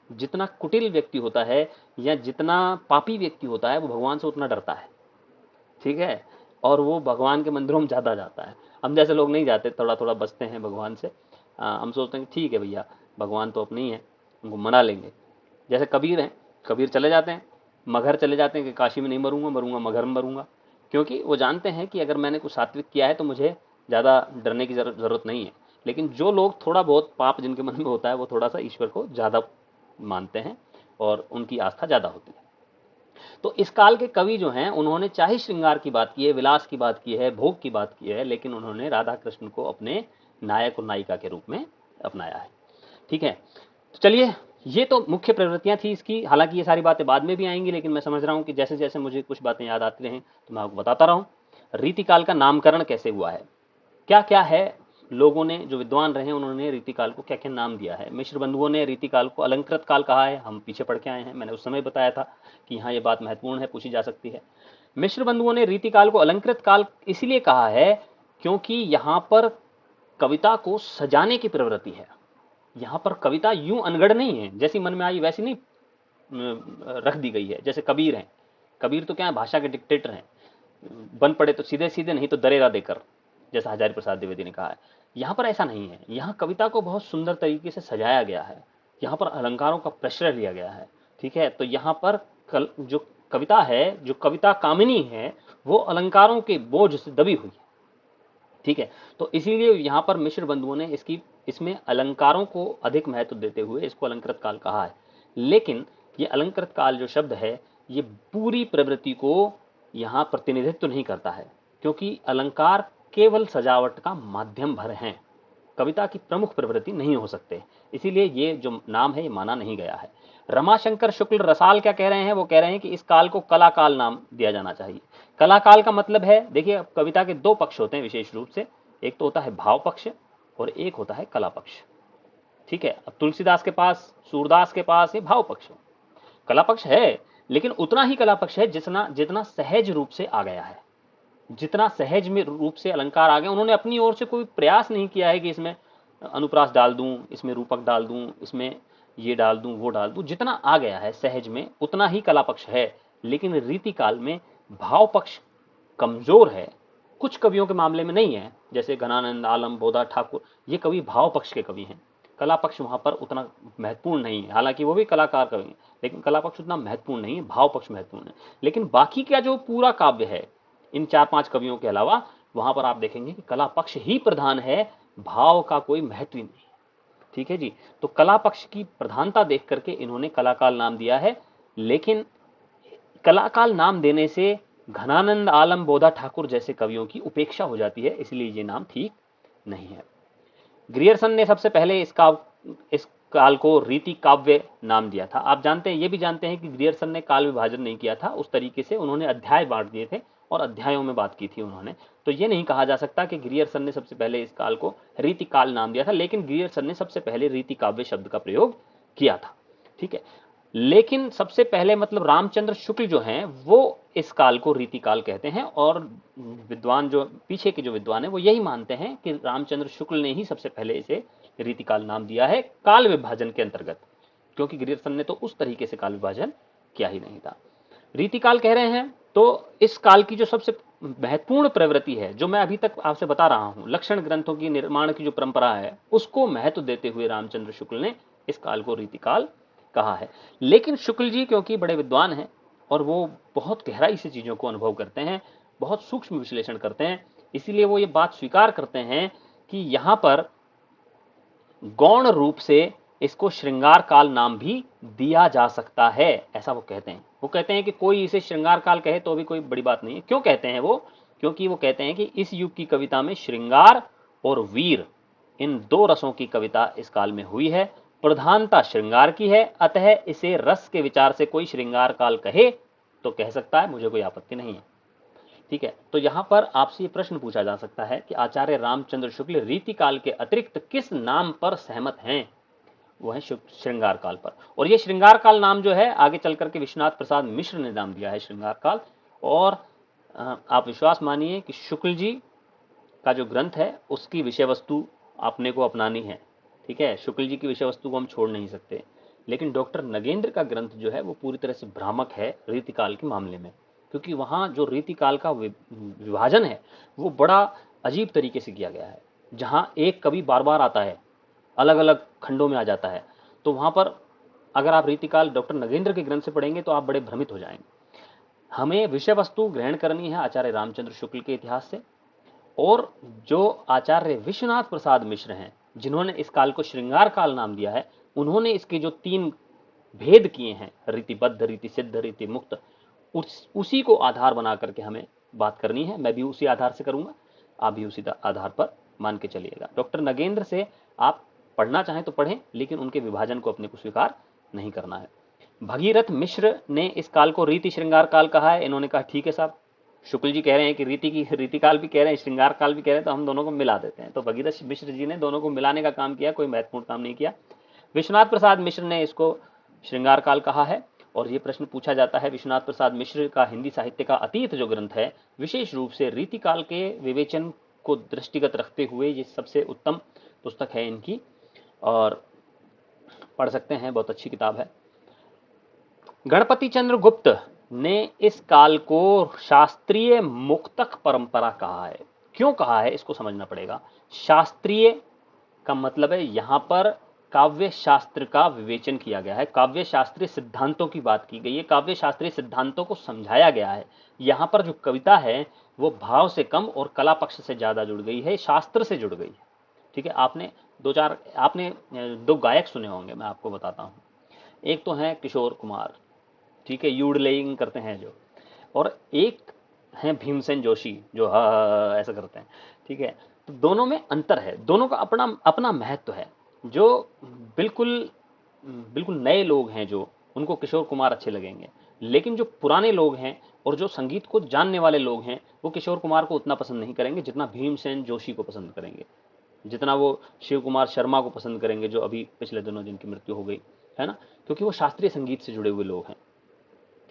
जितना कुटिल व्यक्ति होता है या जितना पापी व्यक्ति होता है, वो भगवान से उतना डरता है। ठीक है, और वो भगवान के मंदिरों में ज्यादा जाता है। हम जैसे लोग नहीं जाते, थोड़ा थोड़ा बचते हैं भगवान से। हम सोचते हैं कि ठीक है भैया, भगवान तो अपने ही है, उनको मना लेंगे। जैसे कबीर हैं, कबीर चले जाते हैं, मगहर चले जाते हैं कि काशी में नहीं मरूंगा, मरूंगा मगहर में मरूंगा। क्योंकि वो जानते हैं कि अगर मैंने कुछ सात्विक किया है तो मुझे ज़्यादा डरने की जरूरत नहीं है। लेकिन जो लोग थोड़ा बहुत पाप जिनके मन में होता है, वो थोड़ा सा ईश्वर को ज़्यादा मानते हैं और उनकी आस्था ज़्यादा होती है। तो इस काल के कवि जो हैं, उन्होंने चाहे श्रृंगार की बात की है, विलास की बात की है, भोग की बात की है, लेकिन उन्होंने राधा कृष्ण को अपने नायक और नायिका के रूप में अपनाया है। ठीक है, तो चलिए, ये तो मुख्य प्रवृत्तियां थी इसकी। हालांकि ये सारी बातें बाद में भी आएंगी, लेकिन मैं समझ रहा हूं कि जैसे जैसे मुझे कुछ बातें याद आती रहें तो मैं आपको बताता रहा हूं। रीतिकाल का नामकरण कैसे हुआ है, क्या क्या है, लोगों ने, जो विद्वान रहे उन्होंने रीतिकाल को क्या क्या नाम दिया है। मिश्र बंधुओं ने रीतिकाल को अलंकृत काल कहा है, हम पीछे पढ़ के आए हैं, मैंने उस समय बताया था कि यहाँ ये बात महत्वपूर्ण है, पूछी जा सकती है। मिश्र बंधुओं ने रीतिकाल को अलंकृत काल इसलिए कहा है क्योंकि यहाँ पर कविता को सजाने की प्रवृत्ति है। यहाँ पर कविता यूं अनगढ़ नहीं है, जैसी मन में आई वैसी नहीं रख दी गई है। जैसे कबीर हैं, कबीर तो क्या है, भाषा के डिक्टेटर हैं, बन पड़े तो सीधे सीधे, नहीं तो दरेरा देकर, जैसा हजारी प्रसाद द्विवेदी ने कहा है। यहाँ पर ऐसा नहीं है, यहाँ कविता को बहुत सुंदर तरीके से सजाया गया है, यहाँ पर अलंकारों का प्रश्रय लिया गया है। ठीक है, तो यहाँ पर जो कविता है, जो कविता कामिनी है, वो अलंकारों के बोझ से दबी हुई है। ठीक है, तो इसीलिए यहाँ पर मिश्र बंधुओं ने इसमें अलंकारों को अधिक महत्व देते हुए इसको अलंकृत काल कहा है। लेकिन ये अलंकृत काल जो शब्द है, ये पूरी प्रवृत्ति को यहाँ प्रतिनिधित्व नहीं करता है, क्योंकि अलंकार केवल सजावट का माध्यम भर हैं, कविता की प्रमुख प्रवृत्ति नहीं हो सकते। इसीलिए ये जो नाम है ये माना नहीं गया है। रमाशंकर शुक्ल रसाल क्या कह रहे हैं, वो कह रहे हैं कि इस काल को कला काल नाम दिया जाना चाहिए। कला काल का मतलब है, देखिए कविता के दो पक्ष होते हैं विशेष रूप से, एक तो होता है भाव पक्ष और एक होता है कला पक्ष। ठीक है, अब तुलसीदास के पास, सूरदास के पास ये भाव पक्ष है, कला पक्ष है, लेकिन उतना ही कला पक्ष है जितना सहज रूप से आ गया है, जितना सहज में रूप से अलंकार आ गए। उन्होंने अपनी ओर से कोई प्रयास नहीं किया है कि इसमें अनुप्रास डाल दूं, इसमें रूपक डाल दूं, इसमें ये डाल दूं, वो डाल दूं। जितना आ गया है सहज में, उतना ही कला पक्ष है। लेकिन रीति काल में भाव पक्ष कमजोर है, कुछ कवियों के मामले में नहीं है, जैसे घनानंद, आलम, बोधा, ठाकुर, ये कवि भाव पक्ष के कवि हैं। कला पक्ष वहां पर उतना महत्वपूर्ण नहीं है, हालांकि वो भी कलाकार कवि हैं, लेकिन कला पक्ष उतना महत्वपूर्ण नहीं है, भाव पक्ष महत्वपूर्ण है। लेकिन बाकी का जो पूरा काव्य है, इन 4-5 कवियों के अलावा, वहां पर आप देखेंगे कि कला पक्ष ही प्रधान है, भाव का कोई महत्व ही नहीं। ठीक है जी। तो कला पक्ष की प्रधानता देख करके इन्होंने कलाकाल नाम दिया है, लेकिन कलाकाल नाम देने से घनानंद आलम बोधा ठाकुर जैसे कवियों की उपेक्षा हो जाती है, इसलिए ये नाम ठीक नहीं है। ग्रियर्सन ने सबसे पहले इस काल को रीति काव्य नाम दिया था। आप जानते हैं, ये भी जानते हैं कि ग्रियर्सन ने काल विभाजन नहीं किया था उस तरीके से, उन्होंने अध्याय बांट दिए थे और अध्यायों में बात की थी उन्होंने। तो ये नहीं कहा जा सकता कि ग्रियर्सन ने सबसे पहले इस काल को रीति काल नाम दिया था, लेकिन ग्रियर्सन ने सबसे पहले रीति काव्य शब्द का प्रयोग किया था। ठीक है, लेकिन सबसे पहले मतलब रामचंद्र शुक्ल जो हैं वो इस काल को रीति काल कहते हैं, और विद्वान जो पीछे के जो विद्वान हैं वो यही मानते हैं कि रामचंद्र शुक्ल ने ही सबसे पहले इसे रीति काल नाम दिया है काल विभाजन के अंतर्गत, क्योंकि ग्रियर्सन ने तो उस तरीके से काल विभाजन किया ही नहीं था। रीति काल कह रहे हैं तो इस काल की जो सबसे महत्वपूर्ण प्रवृत्ति है, जो मैं अभी तक आपसे बता रहा हूं, लक्षण ग्रंथों की निर्माण की जो परंपरा है उसको महत्व देते हुए रामचंद्र शुक्ल ने इस काल को रीति काल कहा है। लेकिन शुक्ल जी क्योंकि बड़े विद्वान हैं और वो बहुत गहराई से चीजों को अनुभव करते हैं, बहुत सूक्ष्म विश्लेषण करते हैं, इसीलिए वो ये बात स्वीकार करते हैं कि यहां पर गौण रूप से इसको श्रृंगार काल नाम भी दिया जा सकता है, ऐसा वो कहते हैं। वो कहते हैं कि कोई इसे श्रृंगार काल कहे तो भी कोई बड़ी बात नहीं है। क्यों कहते हैं वो? क्योंकि वो कहते हैं कि इस युग की कविता में श्रृंगार और वीर इन दो रसों की कविता इस काल में हुई है, प्रधानता श्रृंगार की है, अतः इसे रस के विचार से कोई श्रृंगार काल कहे तो कह सकता है, मुझे कोई आपत्ति नहीं है। ठीक है, तो यहां पर आपसे ये प्रश्न पूछा जा सकता है कि आचार्य रामचंद्र शुक्ल रीति काल के अतिरिक्त किस नाम पर सहमत हैं? वो है श्रृंगार काल पर। और ये श्रृंगार काल नाम जो है आगे चल करके विश्वनाथ प्रसाद मिश्र ने नाम दिया है श्रृंगार काल। और आप विश्वास मानिए कि शुक्ल जी का जो ग्रंथ है उसकी विषय वस्तु आपने को अपनानी है। ठीक है, शुक्ल जी की विषय वस्तु को हम छोड़ नहीं सकते, लेकिन डॉक्टर नगेंद्र का ग्रंथ जो है वो पूरी तरह से भ्रामक है रीतिकाल के मामले में, क्योंकि वहां जो रीतिकाल का विभाजन है वो बड़ा अजीब तरीके से किया गया है। जहां एक कवि बार बार आता है, अलग अलग खंडों में आ जाता है, तो वहां पर अगर आप रीतिकाल डॉक्टर नगेंद्र के ग्रंथ से पढ़ेंगे तो आप बड़े भ्रमित हो जाएंगे। हमें विषय वस्तु ग्रहण करनी है आचार्य रामचंद्र शुक्ल के इतिहास से, और जो आचार्य विश्वनाथ प्रसाद मिश्र हैं जिन्होंने इस काल को श्रृंगार काल नाम दिया है, उन्होंने इसके जो 3 भेद किए हैं, रीतिबद्ध, रीति सिद्ध, रीति मुक्त, उसी को आधार बना करके हमें बात करनी है। मैं भी उसी आधार से करूंगा, आप भी उसी आधार पर मान के चलिएगा। डॉक्टर नगेंद्र से आप पढ़ना चाहें तो पढ़ें, लेकिन उनके विभाजन को अपने को स्वीकार नहीं करना है। भगीरथ मिश्र ने इस काल को रीति श्रृंगार काल कहा है। इन्होंने कहा ठीक है साहब, शुक्ल जी कह रहे हैं कि रीति काल भी कह रहे हैं, श्रृंगार काल भी कह रहे हैं, तो हम दोनों को मिला देते हैं। तो भगीरथ मिश्र जी ने दोनों को मिलाने का काम किया, कोई महत्वपूर्ण काम नहीं किया। विश्वनाथ प्रसाद मिश्र ने इसको श्रृंगार काल कहा है। और ये प्रश्न पूछा जाता है, विश्वनाथ प्रसाद मिश्र का हिंदी साहित्य का अतीत जो ग्रंथ है, विशेष रूप से रीति काल के विवेचन को दृष्टिगत रखते हुए ये सबसे उत्तम पुस्तक है इनकी, और पढ़ सकते हैं, बहुत अच्छी किताब है। गणपति चंद्र गुप्त ने इस काल को शास्त्रीय मुक्तक परंपरा कहा है। क्यों कहा है इसको समझना पड़ेगा। शास्त्रीय का मतलब है यहां पर काव्य शास्त्र का विवेचन किया गया है, काव्य शास्त्रीय सिद्धांतों की बात की गई है, काव्य शास्त्रीय सिद्धांतों को समझाया गया है। यहां पर जो कविता है वो भाव से कम और कला पक्ष से ज्यादा जुड़ गई है, शास्त्र से जुड़ गई है। ठीक है, आपने दो गायक सुने होंगे, मैं आपको बताता हूं। एक तो है किशोर कुमार, ठीक है, यूडलेइंग करते हैं जो, और एक है भीमसेन जोशी जो हा ऐसा करते हैं। ठीक है, तो दोनों में अंतर है, दोनों का अपना अपना महत्व है। जो बिल्कुल बिल्कुल नए लोग हैं जो, उनको किशोर कुमार अच्छे लगेंगे, लेकिन जो पुराने लोग हैं और जो संगीत को जानने वाले लोग हैं वो किशोर कुमार को उतना पसंद नहीं करेंगे जितना भीमसेन जोशी को पसंद करेंगे, जितना वो शिव कुमार शर्मा को पसंद करेंगे जो अभी पिछले दिनों जिनकी मृत्यु हो गई है ना, क्योंकि वो शास्त्रीय संगीत से जुड़े हुए लोग हैं।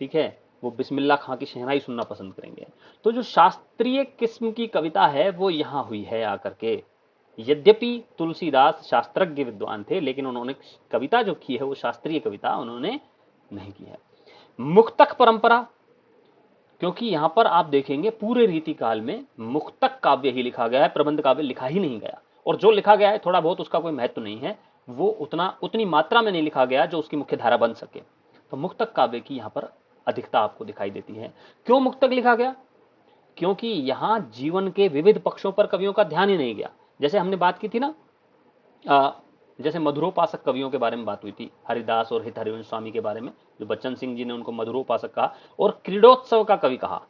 ठीक है, वो बिस्मिल्लाह खां की शहनाई सुनना पसंद करेंगे। तो जो शास्त्रीय किस्म की कविता है वो यहां हुई है आकर के। यद्यपि तुलसीदास शास्त्रज्ञ विद्वान थे, लेकिन उन्होंने कविता जो की है वो शास्त्रीय कविता उन्होंने नहीं की है। मुक्तक परंपरा, क्योंकि यहां पर आप देखेंगे पूरे रीति काल में मुक्तक काव्य ही लिखा गया है, प्रबंध काव्य लिखा ही नहीं गया, और जो लिखा गया है थोड़ा बहुत उसका कोई महत्व नहीं है, वो उतनी मात्रा में नहीं लिखा गया जो उसकी मुख्य धारा बन सके। तो मुक्तक काव्य की यहां पर अधिकता आपको दिखाई देती है। क्यों मुक्तक लिखा गया? क्योंकि यहां जीवन के विविध पक्षों पर कवियों का ध्यान ही नहीं गया। जैसे हमने बात की थी ना जैसे मधुरोपासक कवियों के बारे में बात हुई थी, हरिदास और हित हरिवंश स्वामी के बारे में, जो बच्चन सिंह जी ने उनको मधुरोपासक कहा और क्रीडोत्सव का कवि कहा।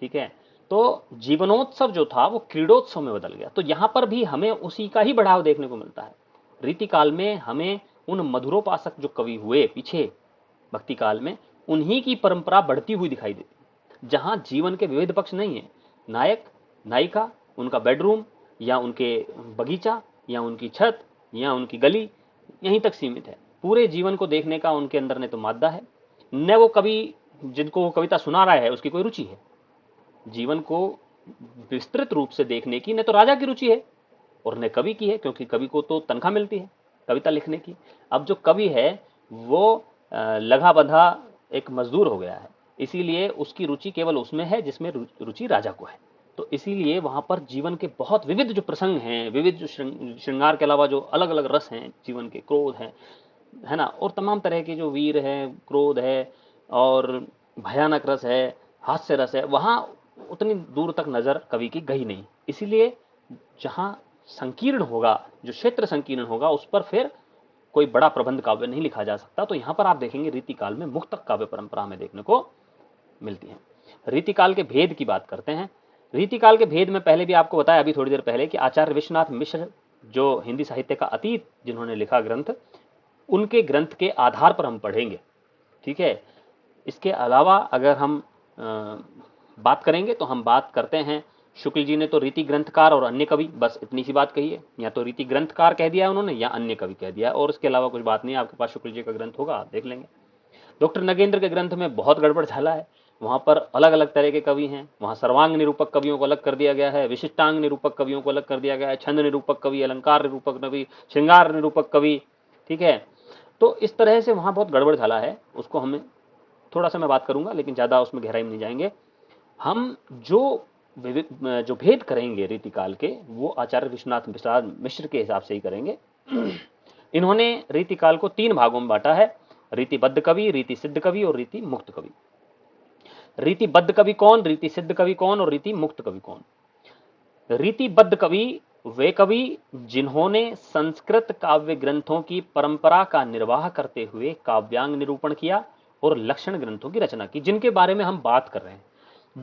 ठीक है, तो जीवनोत्सव जो था वो क्रीडोत्सव में बदल गया। तो यहां पर भी हमें उसी का ही बढ़ाव देखने को मिलता है। रीति काल में हमें उन मधुरोपासक जो कवि हुए पीछे भक्ति काल में, उन्हीं की परंपरा बढ़ती हुई दिखाई देती, जहां जीवन के विविध पक्ष नहीं है, नायक नायिका, उनका बेडरूम या उनके बगीचा या उनकी छत या उनकी गली, यहीं तक सीमित है। पूरे जीवन को देखने का उनके अंदर ने तो मादा है, न वो कवि जिनको वो कविता सुना रहा है उसकी कोई रुचि है। जीवन को विस्तृत रूप से देखने की न तो राजा की रुचि है और न कवि की है, क्योंकि कवि को तो तनख्वाह मिलती है कविता लिखने की। अब जो कवि है वो लगा बंधा एक मजदूर हो गया है, इसीलिए उसकी रुचि केवल उसमें है जिसमें रुचि राजा को है। तो इसीलिए वहां पर जीवन के बहुत विविध जो प्रसंग हैं, विविध जो श्रृंगार के अलावा जो अलग अलग रस हैं जीवन के, क्रोध है ना, और तमाम तरह के जो वीर है, क्रोध है और भयानक रस है, हास्य रस है, वहां उतनी दूर तक नजर कवि की गई नहीं। इसीलिए जहां संकीर्ण होगा, जो क्षेत्र संकीर्ण होगा, उस पर फिर कोई बड़ा प्रबंध काव्य नहीं लिखा जा सकता। तो यहां पर आप देखेंगे रीतिकाल में मुक्तक काव्य परंपरा हमें देखने को मिलती है। रीतिकाल के भेद की बात करते हैं। रीतिकाल के भेद में पहले भी आपको बताया अभी थोड़ी देर पहले कि आचार्य विश्वनाथ मिश्र, जो हिंदी साहित्य का अतीत जिन्होंने लिखा ग्रंथ, उनके ग्रंथ के आधार पर हम पढ़ेंगे। ठीक है, इसके अलावा अगर हम बात करेंगे तो हम बात करते हैं, शुक्ल जी ने तो रीति ग्रंथकार और अन्य कवि, बस इतनी सी बात कही है, या तो रीति ग्रंथकार कह दिया उन्होंने या अन्य कवि कह दिया, और इसके अलावा कुछ बात नहीं। आपके पास शुक्ल जी का ग्रंथ होगा, आप देख लेंगे। डॉक्टर नगेंद्र के ग्रंथ में बहुत गड़बड़ झाला है, वहां पर अलग अलग तरह के कवि हैं। वहां सर्वांग निरूपक कवियों को अलग कर दिया गया है, विशिष्टांग निरूपक कवियों को अलग कर दिया गया है, छंद निरूपक कवि, अलंकार निरूपक कवि, श्रृंगार निरूपक कवि। ठीक है, तो इस तरह से वहां बहुत गड़बड़ झाला है, उसको हमें थोड़ा सा मैं बात करूंगा, लेकिन ज्यादा उसमें गहराई में नहीं जाएंगे। हम जो भेद करेंगे रीतिकाल के, वो आचार्य विश्वनाथ मिश्र के हिसाब से ही करेंगे। इन्होंने रीतिकाल को 3 भागों में बांटा है, रीतिबद्ध कवि, रीति सिद्ध कवि और रीति मुक्त कवि। रीतिबद्ध कवि कौन, रीति सिद्ध कवि कौन और रीति मुक्त कवि कौन? रीतिबद्ध कवि वे कवि जिन्होंने संस्कृत काव्य ग्रंथों की परंपरा का निर्वाह करते हुए काव्यांग निरूपण किया और लक्षण ग्रंथों की रचना की, जिनके बारे में हम बात कर रहे हैं।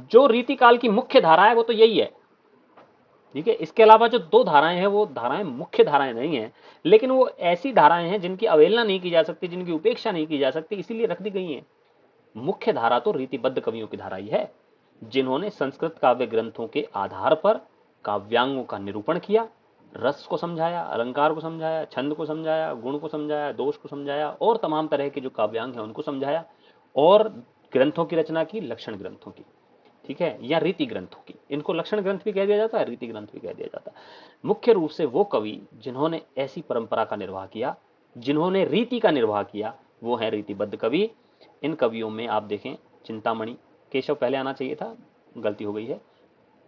जो रीतिकाल की मुख्य धारा है वो तो यही है। ठीक है, इसके अलावा जो 2 धाराएं हैं वो धाराएं मुख्य धाराएं नहीं है, लेकिन वो ऐसी धाराएं हैं जिनकी अवहेलना नहीं की जा सकती, जिनकी उपेक्षा नहीं की जा सकती, इसीलिए रख दी गई हैं। मुख्य धारा तो रीतिबद्ध कवियों की धारा ही है, जिन्होंने संस्कृत काव्य ग्रंथों के आधार पर काव्यांगों का निरूपण किया, रस को समझाया, अलंकार को समझाया, छंद को समझाया, गुण को समझाया, दोष को समझाया और तमाम तरह के जो काव्यांग हैं उनको समझाया, और ग्रंथों की रचना की, लक्षण ग्रंथों की। ठीक है, या रीति ग्रंथों की। इनको लक्षण ग्रंथ भी कह दिया जाता है, रीति ग्रंथ भी कह दिया जाता है। मुख्य रूप से वो कवि जिन्होंने ऐसी परंपरा का निर्वाह किया, जिन्होंने रीति का निर्वाह किया, वो है रीतिबद्ध कवि। इन कवियों में आप देखें, चिंतामणि, केशव पहले आना चाहिए था, गलती हो गई है।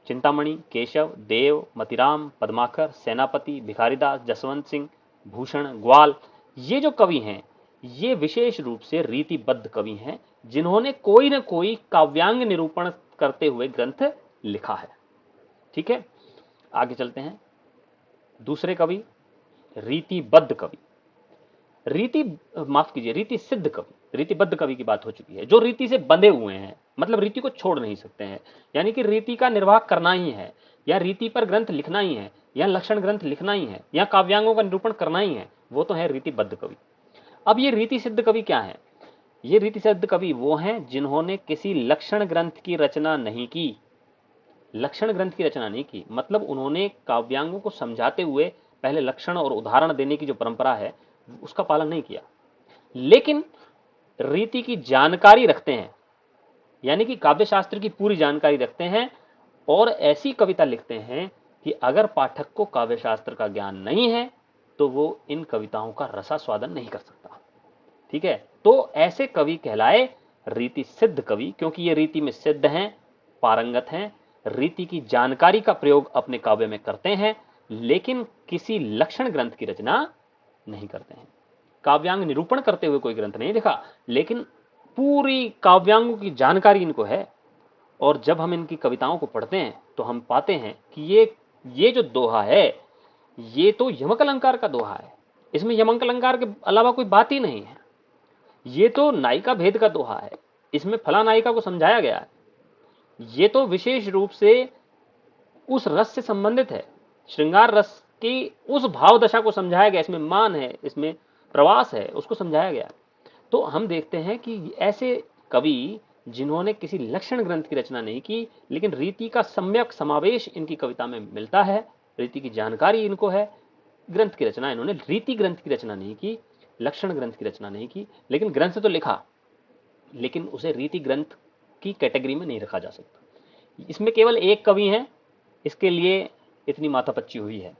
चिंतामणि, केशव, देव, मतिराम, पद्माकर, सेनापति, भिखारीदास, जसवंत सिंह, भूषण, ग्वाल, ये जो कवि हैं ये विशेष रूप से रीतिबद्ध कवि हैं, जिन्होंने कोई न कोई काव्यांग निरूपण करते हुए ग्रंथ लिखा है। ठीक है, आगे चलते हैं। दूसरे कवि रीतिबद्ध कवि, रीति सिद्ध कवि। रीतिबद्ध कवि की बात हो चुकी है, जो रीति से बंधे हुए हैं, मतलब रीति को छोड़ नहीं सकते हैं, यानी कि रीति का निर्वाह करना ही है, या रीति पर ग्रंथ लिखना ही है, या लक्षण ग्रंथ लिखना ही है, या काव्यांगों का निरूपण करना ही है, वो तो है रीतिबद्ध कवि। अब ये रीति सिद्ध कवि क्या है? ये रीति सिद्ध कवि वो हैं जिन्होंने किसी लक्षण ग्रंथ की रचना नहीं की। लक्षण ग्रंथ की रचना नहीं की मतलब उन्होंने काव्यांगों को समझाते हुए पहले लक्षण और उदाहरण देने की जो परंपरा है उसका पालन नहीं किया, लेकिन रीति की जानकारी रखते हैं, यानी कि काव्य शास्त्र की पूरी जानकारी रखते हैं, और ऐसी कविता लिखते हैं कि अगर पाठक को काव्य शास्त्र का ज्ञान नहीं है तो वो इन कविताओं का रसास्वादन नहीं कर सकता। ठीक है, तो ऐसे कवि कहलाए रीति सिद्ध कवि, क्योंकि ये रीति में सिद्ध हैं, पारंगत हैं, रीति की जानकारी का प्रयोग अपने काव्य में करते हैं, लेकिन किसी लक्षण ग्रंथ की रचना नहीं करते हैं। काव्यांग निरूपण करते हुए कोई ग्रंथ नहीं लिखा, लेकिन पूरी काव्यांगों की जानकारी इनको है। और जब हम इनकी कविताओं को पढ़ते हैं तो हम पाते हैं कि ये जो दोहा है ये तो यमक अलंकार का दोहा है, इसमें यमक अलंकार के अलावा कोई बात ही नहीं है। ये तो नायिका भेद का दोहा है, इसमें फला नायिका को समझाया गया है। ये तो विशेष रूप से उस रस से संबंधित है, श्रृंगार रस की उस भाव दशा को समझाया गया। इसमें मान है, इसमें प्रवास है, उसको समझाया गया। तो हम देखते हैं कि ऐसे कवि जिन्होंने किसी लक्षण ग्रंथ की रचना नहीं की, लेकिन रीति का सम्यक समावेश इनकी कविता में मिलता है, रीति की जानकारी इनको है। ग्रंथ की रचना इन्होंने रीति ग्रंथ की रचना नहीं की, लक्षण ग्रंथ की रचना नहीं की, लेकिन ग्रंथ तो लिखा, लेकिन उसे रीति ग्रंथ की कैटेगरी में नहीं रखा जा सकता। इसमें केवल एक कवि है, इसके लिए इतनी माथापच्ची हुई है,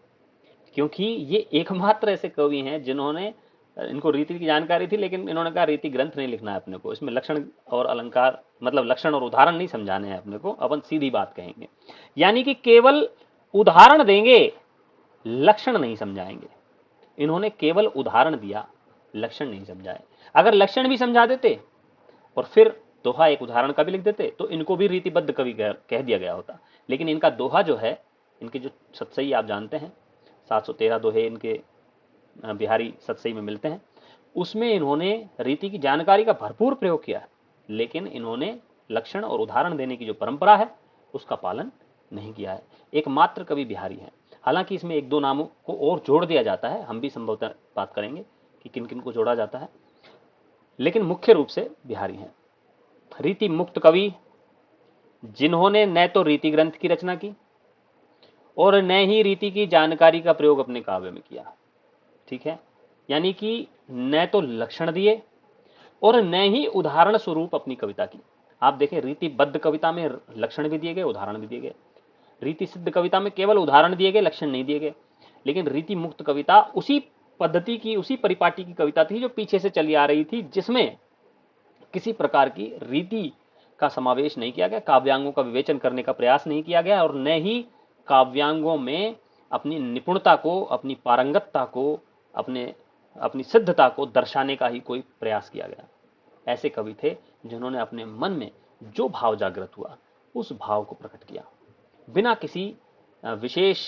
क्योंकि ये एकमात्र ऐसे कवि हैं जिन्होंने, इनको रीति की जानकारी थी लेकिन इन्होंने कहा रीति ग्रंथ नहीं लिखना है अपने को, इसमें लक्षण और अलंकार मतलब लक्षण और उदाहरण नहीं समझाने हैं अपने को, अपन सीधी बात कहेंगे। यानी कि केवल उदाहरण देंगे, लक्षण नहीं समझाएंगे। इन्होंने केवल उदाहरण दिया, लक्षण नहीं समझाए। अगर लक्षण भी समझा देते और फिर दोहा एक उदाहरण का भी लिख देते तो इनको भी रीतिबद्ध कवि कह दिया गया होता। लेकिन इनका दोहा जो है, इनके जो सतसई आप जानते हैं, 713 दोहे इनके बिहारी सतसई में मिलते हैं, उसमें इन्होंने रीति की जानकारी का भरपूर प्रयोग किया, लेकिन इन्होंने लक्षण और उदाहरण देने की जो परंपरा है उसका पालन नहीं किया है। एकमात्र कवि बिहारी है। हालांकि इसमें एक दो नामों को और जोड़ दिया जाता है, हम भी संभवतः बात करेंगे कि किन किन को जोड़ा जाता है, लेकिन मुख्य रूप से बिहारी हैं। रीति मुक्त कवि जिन्होंने न तो रीति ग्रंथ की रचना की और न ही रीति की जानकारी का प्रयोग अपने काव्य में किया। ठीक है, यानी कि न तो लक्षण दिए और न ही उदाहरण स्वरूप अपनी कविता की। आप देखें, रीतिबद्ध कविता में लक्षण भी दिए गए, उदाहरण भी दिए गए। रीति सिद्ध कविता में केवल उदाहरण दिए गए, लक्षण नहीं दिए गए। लेकिन रीति मुक्त कविता उसी पद्धति की, उसी परिपाटी की कविता थी जो पीछे से चली आ रही थी, जिसमें किसी प्रकार की रीति का समावेश नहीं किया गया, काव्यांगों का विवेचन करने का प्रयास नहीं किया गया, और न ही काव्यांगों में अपनी निपुणता को, अपनी पारंगतता को, अपनी सिद्धता को दर्शाने का ही कोई प्रयास किया गया। ऐसे कवि थे जिन्होंने अपने मन में जो भाव जागृत हुआ उस भाव को प्रकट किया, बिना किसी विशेष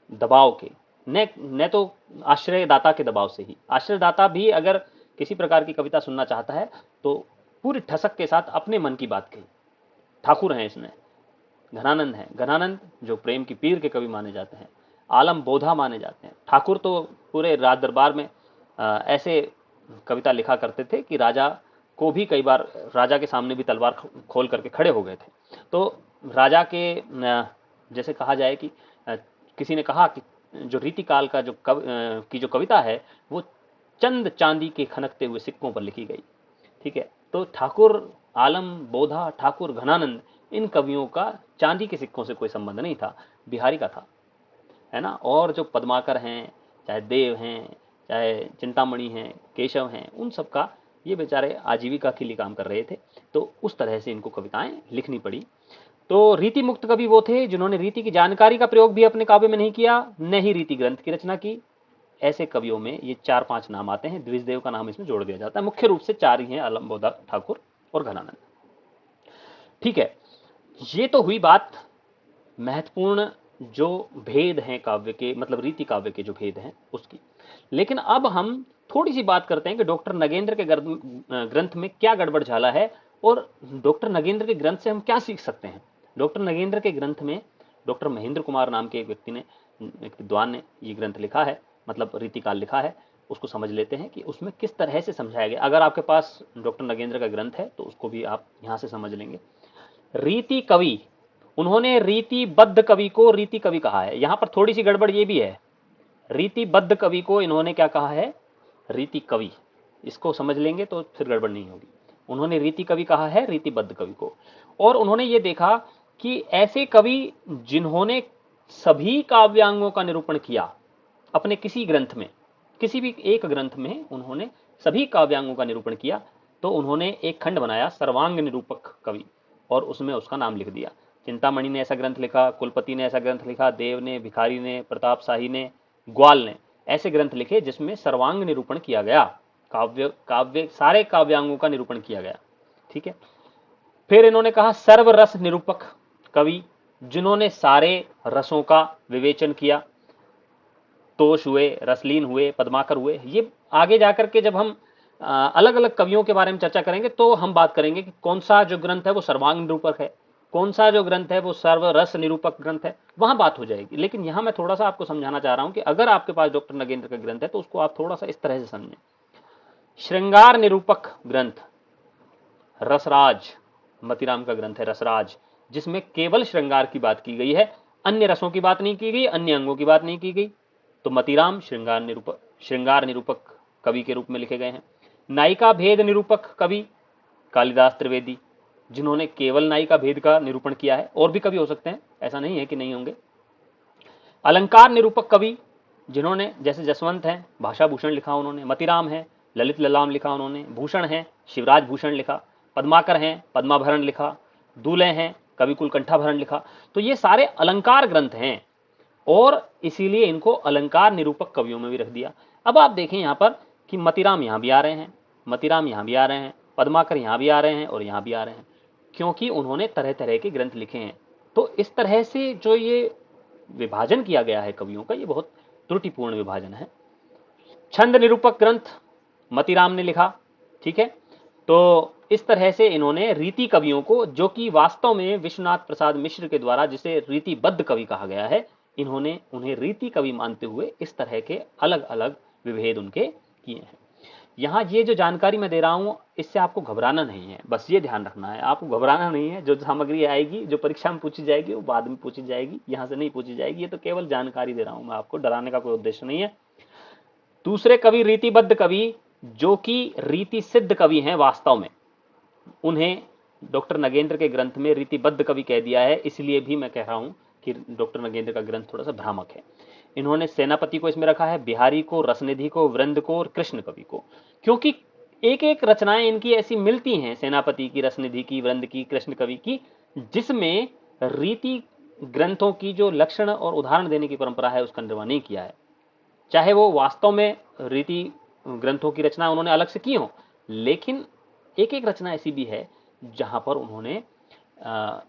दबाव के, न तो आश्रयदाता के दबाव से ही। आश्रयदाता भी अगर किसी प्रकार की कविता सुनना चाहता है तो पूरी ठसक के साथ अपने मन की बात कही। ठाकुर हैं इसमें, घनानंद हैं, घनानंद जो प्रेम की पीर के कवि माने जाते हैं, आलम बोधा माने जाते हैं। ठाकुर तो पूरे राज दरबार में ऐसे कविता लिखा करते थे कि राजा को भी कई बार, राजा के सामने भी तलवार खोल करके खड़े हो गए थे। तो राजा के जैसे कहा जाए कि किसी ने कहा कि जो रीतिकाल का जो कविता है वो चंद चांदी के खनकते हुए सिक्कों पर लिखी गई। ठीक है, तो ठाकुर आलम बोधा, ठाकुर घनानंद, इन कवियों का चांदी के सिक्कों से कोई संबंध नहीं था, बिहारी का था, है ना। और जो पद्माकर हैं, चाहे देव हैं, चाहे चिंतामणि हैं, केशव हैं, उन सब का ये बेचारे आजीविका के लिए काम कर रहे थे, तो उस तरह से इनको कविताएं लिखनी पड़ी। तो रीति मुक्त कवि वो थे जिन्होंने रीति की जानकारी का प्रयोग भी अपने काव्य में नहीं किया, न ही रीति ग्रंथ की रचना की। ऐसे कवियों में ये 4-5 नाम आते हैं, द्विजदेव का नाम इसमें जोड़ दिया जाता है। मुख्य रूप से 4 ही हैं, आलम बोधा, ठाकुर और घनानंद। ठीक है, ये तो हुई बात महत्वपूर्ण जो भेद हैं काव्य के, मतलब रीति काव्य के जो भेद हैं उसकी। लेकिन अब हम थोड़ी सी बात करते हैं कि डॉक्टर नगेंद्र के ग्रंथ में क्या गड़बड़ झाला है और डॉक्टर नगेंद्र के ग्रंथ से हम क्या सीख सकते हैं। डॉक्टर नगेंद्र के ग्रंथ में डॉक्टर महेंद्र कुमार नाम के एक व्यक्ति ने, एक विद्वान ने ये ग्रंथ लिखा है, मतलब रीतिकाल लिखा है। उसको समझ लेते हैं कि उसमें किस तरह से समझाया गया। अगर आपके पास डॉक्टर नगेंद्र का ग्रंथ है तो उसको भी आप यहाँ से समझ लेंगे। रीति कवि, उन्होंने रीतिबद्ध कवि को रीति कवि कहा है। यहां पर थोड़ी सी गड़बड़ ये भी है, रीतिबद्ध कवि को इन्होंने क्या कहा है, रीति कवि। इसको समझ लेंगे तो फिर गड़बड़ नहीं होगी। उन्होंने रीति कवि कहा है रीतिबद्ध कवि को, और उन्होंने ये देखा कि ऐसे कवि जिन्होंने सभी काव्यांगों का निरूपण किया अपने किसी ग्रंथ में, किसी भी एक ग्रंथ में उन्होंने सभी काव्यांगों का निरूपण किया, तो उन्होंने एक खंड बनाया सर्वांग निरूपक कवि, और उसमें उसका नाम लिख दिया। चिंतामणि ने ऐसा ग्रंथ लिखा, कुलपति ने ऐसा ग्रंथ लिखा, देव ने, भिखारी ने, प्रताप शाही ने, ग्वाल ने ऐसे ग्रंथ लिखे जिसमें सर्वांग निरूपण किया गया, काव्य सारे काव्यांगों का निरूपण किया गया। ठीक है, फिर इन्होंने कहा सर्व रस निरूपक कवि, जिन्होंने सारे रसों का विवेचन किया। तोष हुए, रसलीन हुए, पद्माकर हुए। ये आगे जाकर के जब हम अलग अलग कवियों के बारे में चर्चा करेंगे तो हम बात करेंगे कि कौन सा जो ग्रंथ है वो सर्वांग निरूपक है, कौन सा जो ग्रंथ है वो सर्व रस निरूपक ग्रंथ है, वहां बात हो जाएगी। लेकिन यहां मैं थोड़ा सा आपको समझाना चाह रहा हूं कि अगर आपके पास डॉक्टर नगेंद्र का ग्रंथ है तो उसको आप थोड़ा सा इस तरह से समझें। श्रृंगार निरूपक ग्रंथ रसराज, मतीराम का ग्रंथ है रसराज, जिसमें केवल श्रृंगार की बात की गई है, अन्य रसों की बात नहीं की गई, अन्य अंगों की बात नहीं की गई। तो मतीराम श्रृंगार निरूपक कवि के रूप में लिखे गए हैं। नायिका भेद निरूपक कवि कालिदास त्रिवेदी, जिन्होंने केवल नायिका भेद का निरूपण किया है, और भी कवि हो सकते हैं, ऐसा नहीं है कि नहीं होंगे। अलंकार निरूपक कवि, जिन्होंने जैसे जसवंत हैं, भाषा भूषण लिखा उन्होंने, मतीराम है, ललित ललाम लिखा उन्होंने, भूषण है, शिवराज भूषण लिखा, पद्माकर हैं, पद्माभरण लिखा, दूल्हे हैं, कविकुल कंठाभरण लिखा। तो ये सारे अलंकार ग्रंथ हैं और इसीलिए इनको अलंकार निरूपक कवियों में भी रख दिया। अब आप देखें यहां पर कि मतीराम यहां भी आ रहे हैं, मतीराम यहां भी आ रहे हैं, पद्माकर यहां भी आ रहे हैं और यहां भी आ रहे हैं, क्योंकि उन्होंने तरह तरह के ग्रंथ लिखे हैं। तो इस तरह से जो ये विभाजन किया गया है कवियों का, ये बहुत त्रुटिपूर्ण विभाजन है। छंद निरूपक ग्रंथ मतीराम ने लिखा, ठीक है। तो इस तरह से इन्होंने रीति कवियों को, जो कि वास्तव में विश्वनाथ प्रसाद मिश्र के द्वारा जिसे रीतिबद्ध कवि कहा गया है, इन्होंने उन्हें रीति कवि मानते हुए इस तरह के अलग अलग विभेद उनके किए हैं। यहां ये जो जानकारी मैं दे रहा हूं, इससे आपको घबराना नहीं है, बस ये ध्यान रखना है, आपको घबराना नहीं है। जो सामग्री आएगी, जो परीक्षा में पूछी जाएगी, वो बाद में पूछी जाएगी, यहां से नहीं पूछी जाएगी। ये तो केवल जानकारी दे रहा हूं मैं आपको, डराने का कोई उद्देश्य नहीं है। दूसरे कवि रीतिबद्ध कवि, जो कि रीति सिद्ध कवि हैं वास्तव में, उन्हें डॉक्टर नगेंद्र के ग्रंथ में रीतिबद्ध कवि कह दिया है। इसलिए भी मैं कह रहा हूं कि डॉक्टर नगेंद्र का ग्रंथ थोड़ा सा भ्रामक है। इन्होंने सेनापति को इसमें रखा है, बिहारी को, रसनिधि को, वृंद को और कृष्ण कवि को, क्योंकि एक एक रचनाएं इनकी ऐसी मिलती हैं, सेनापति की, रसनिधि की, वृंद की, कृष्ण कवि की, जिसमें रीति ग्रंथों की जो लक्षण और उदाहरण देने की परंपरा है उसका निर्वाह नहीं किया है। चाहे वो वास्तव में रीति ग्रंथों की रचना उन्होंने अलग से की हो, लेकिन एक एक रचना ऐसी भी है जहां पर उन्होंने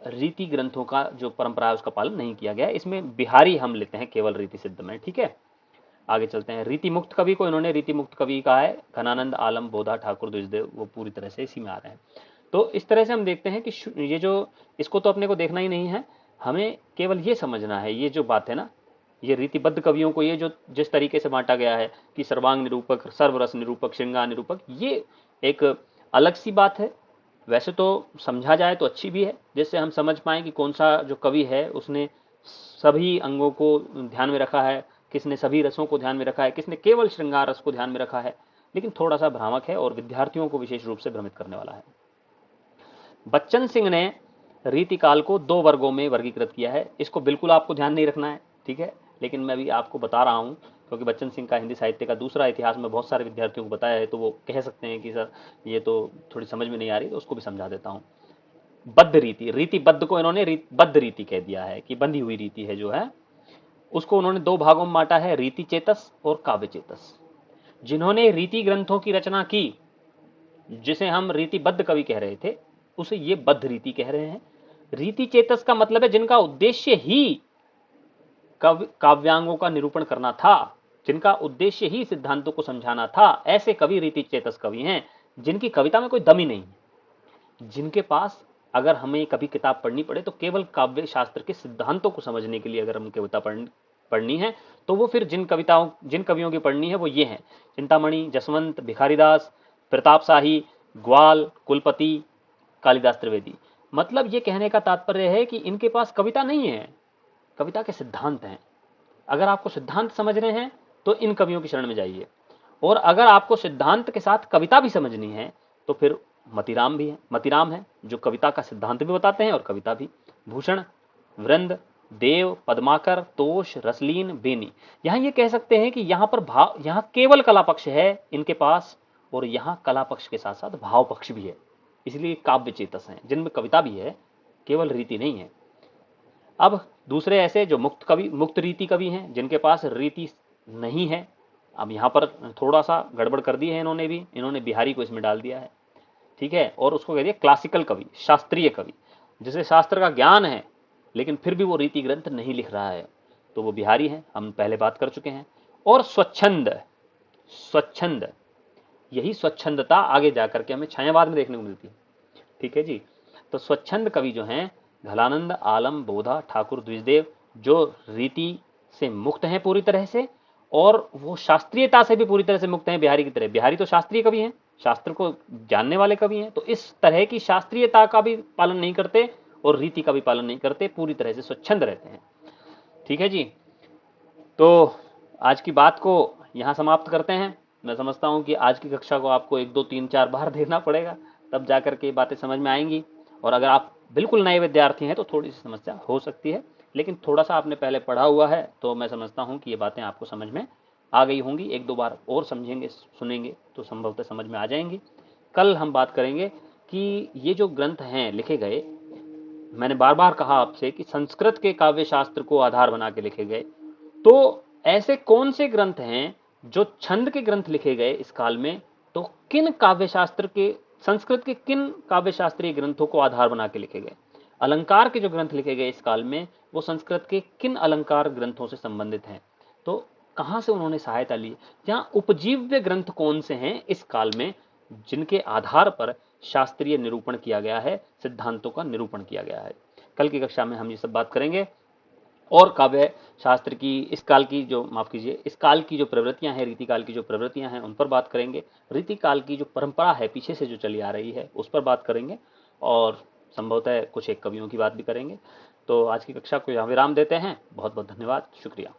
रीति ग्रंथों का जो परंपरा है उसका पालन नहीं किया गया। इसमें बिहारी हम लेते हैं केवल रीति सिद्ध में, ठीक है। आगे चलते हैं। रीति मुक्त कवि को इन्होंने रीति मुक्त कवि कहा है, घनानंद, आलम, बोधा, ठाकुर, द्विजदेव, वो पूरी तरह से इसी में आ रहे हैं। तो इस तरह से हम देखते हैं कि ये जो, इसको तो अपने को देखना ही नहीं है, हमें केवल ये समझना है, ये जो बात है ना, ये रीतिबद्ध कवियों को ये जो जिस तरीके से बांटा गया है कि सर्वांग निरूपक, सर्वरस निरूपक, श्रृंगार निरूपक, ये एक अलग सी बात है। वैसे तो समझा जाए तो अच्छी भी है, जिससे हम समझ पाएं कि कौन सा जो कवि है उसने सभी अंगों को ध्यान में रखा है, किसने सभी रसों को ध्यान में रखा है, किसने केवल श्रृंगार रस को ध्यान में रखा है। लेकिन थोड़ा सा भ्रामक है और विद्यार्थियों को विशेष रूप से भ्रमित करने वाला है। बच्चन सिंह ने रीतिकाल को 2 वर्गों में वर्गीकृत किया है। इसको बिल्कुल आपको ध्यान नहीं रखना है, ठीक है, लेकिन मैं भी आपको बता रहा हूं क्योंकि बच्चन सिंह का हिंदी साहित्य का दूसरा इतिहास में बहुत सारे विद्यार्थियों को बताया है, तो वो कह सकते हैं कि सर ये तो थोड़ी समझ में नहीं आ रही, तो उसको भी समझा देता हूं। बद्ध रीति, रीतिबद्ध को इन्होंने बद्ध रीति कह दिया है कि बंधी हुई रीति है जो है, उसको उन्होंने 2 भागों में बांटा है, रीति चेतस और काव्य चेतस। जिन्होंने रीति ग्रंथों की रचना की, जिसे हम रीतिबद्ध कवि कह रहे थे, उसे ये बद्ध रीति कह रहे हैं। रीति चेतस का मतलब है जिनका उद्देश्य ही काव्यांगों का निरूपण करना था, जिनका उद्देश्य ही सिद्धांतों को समझाना था, ऐसे कवि रीति चेतस कवि हैं, जिनकी कविता में कोई दम ही नहीं है, जिनके पास अगर हमें कभी किताब पढ़नी पड़े तो केवल काव्य शास्त्र के सिद्धांतों को समझने के लिए अगर हम कविता पढ़नी है तो वो फिर जिन कवियों की पढ़नी है वो ये हैं, चिंतामणि, जसवंत, भिखारीदास, प्रताप शाही, ग्वाल, कुलपति, कालिदास त्रिवेदी। मतलब ये कहने का तात्पर्य है कि इनके पास कविता नहीं है, कविता के सिद्धांत हैं। अगर आपको सिद्धांत समझ रहे हैं तो इन कवियों की शरण में जाइए, और अगर आपको सिद्धांत के साथ कविता भी समझनी है तो फिर मतीराम है जो कविता का सिद्धांत भी बताते हैं और कविता भी। भूषण, वृंद, देव, पद्माकर, तोष, रसलीन, बेनी। यहां ये कह सकते हैं कि यहां पर यहां केवल कला पक्ष है इनके पास, और यहां कला पक्ष के साथ साथ भाव पक्ष भी है, इसलिए काव्य चेतस हैं जिनमें कविता भी है, केवल रीति नहीं है। अब दूसरे ऐसे जो मुक्त रीति कवि हैं, जिनके पास रीति नहीं है। अब यहां पर थोड़ा सा गड़बड़ कर दी है इन्होंने बिहारी को इसमें डाल दिया है, ठीक है, और उसको कह दिया क्लासिकल कवि, शास्त्रीय कवि, जिसे शास्त्र का ज्ञान है लेकिन फिर भी वो रीति ग्रंथ नहीं लिख रहा है, तो वो बिहारी है, हम पहले बात कर चुके हैं। और स्वच्छंद। स्वच्छंद, यही स्वच्छंदता आगे जाकर के हमें छायावाद में देखने को मिलती है। ठीक है जी। तो स्वच्छंद कवि जो हैं घलानंद, आलम, बोधा, ठाकुर, द्विजदेव, जो रीति से मुक्त हैं पूरी तरह से, और वो शास्त्रीयता से भी पूरी तरह से मुक्त हैं बिहारी की तरह। बिहारी तो शास्त्रीय कवि हैं, शास्त्र को जानने वाले कवि हैं, तो इस तरह की शास्त्रीयता का भी पालन नहीं करते और रीति का भी पालन नहीं करते, पूरी तरह से स्वच्छंद रहते हैं। ठीक है जी। तो आज की बात को यहाँ समाप्त करते हैं। मैं समझता हूँ कि आज की कक्षा को आपको 1 2 3 4 बार देखना पड़ेगा, तब जाकर के बातें समझ में आएंगी। और अगर आप बिल्कुल नए विद्यार्थी हैं तो थोड़ी सी समस्या हो सकती है, लेकिन थोड़ा सा आपने पहले पढ़ा हुआ है तो मैं समझता हूँ कि ये बातें आपको समझ में आ गई होंगी। 1 2 बार और समझेंगे, सुनेंगे तो संभवतः समझ में आ जाएंगी। कल हम बात करेंगे कि ये जो ग्रंथ हैं लिखे गए, मैंने बार बार कहा आपसे कि संस्कृत के काव्य शास्त्र को आधार बना के लिखे गए, तो ऐसे कौन से ग्रंथ हैं जो छंद के ग्रंथ लिखे गए इस काल में, तो किन काव्य शास्त्र के, संस्कृत के किन काव्य शास्त्रीय ग्रंथों को आधार बना के लिखे गए। अलंकार के जो ग्रंथ लिखे गए इस काल में, वो संस्कृत के किन अलंकार ग्रंथों से संबंधित हैं, तो कहां से उन्होंने सहायता ली, या उपजीव्य ग्रंथ कौन से हैं इस काल में जिनके आधार पर शास्त्रीय निरूपण किया गया है, सिद्धांतों का निरूपण किया गया है। कल की कक्षा में हम ये सब बात करेंगे। और काव्य शास्त्र की इस काल की जो, माफ कीजिए, इस काल की जो प्रवृत्तियां हैं, रीतिकाल की जो प्रवृत्तियां हैं, उन पर बात करेंगे। रीतिकाल की जो परंपरा है पीछे से जो चली आ रही है उस पर बात करेंगे, और संभवतः कुछ एक कवियों की बात भी करेंगे। तो आज की कक्षा को यहाँ विराम देते हैं। बहुत बहुत धन्यवाद, शुक्रिया।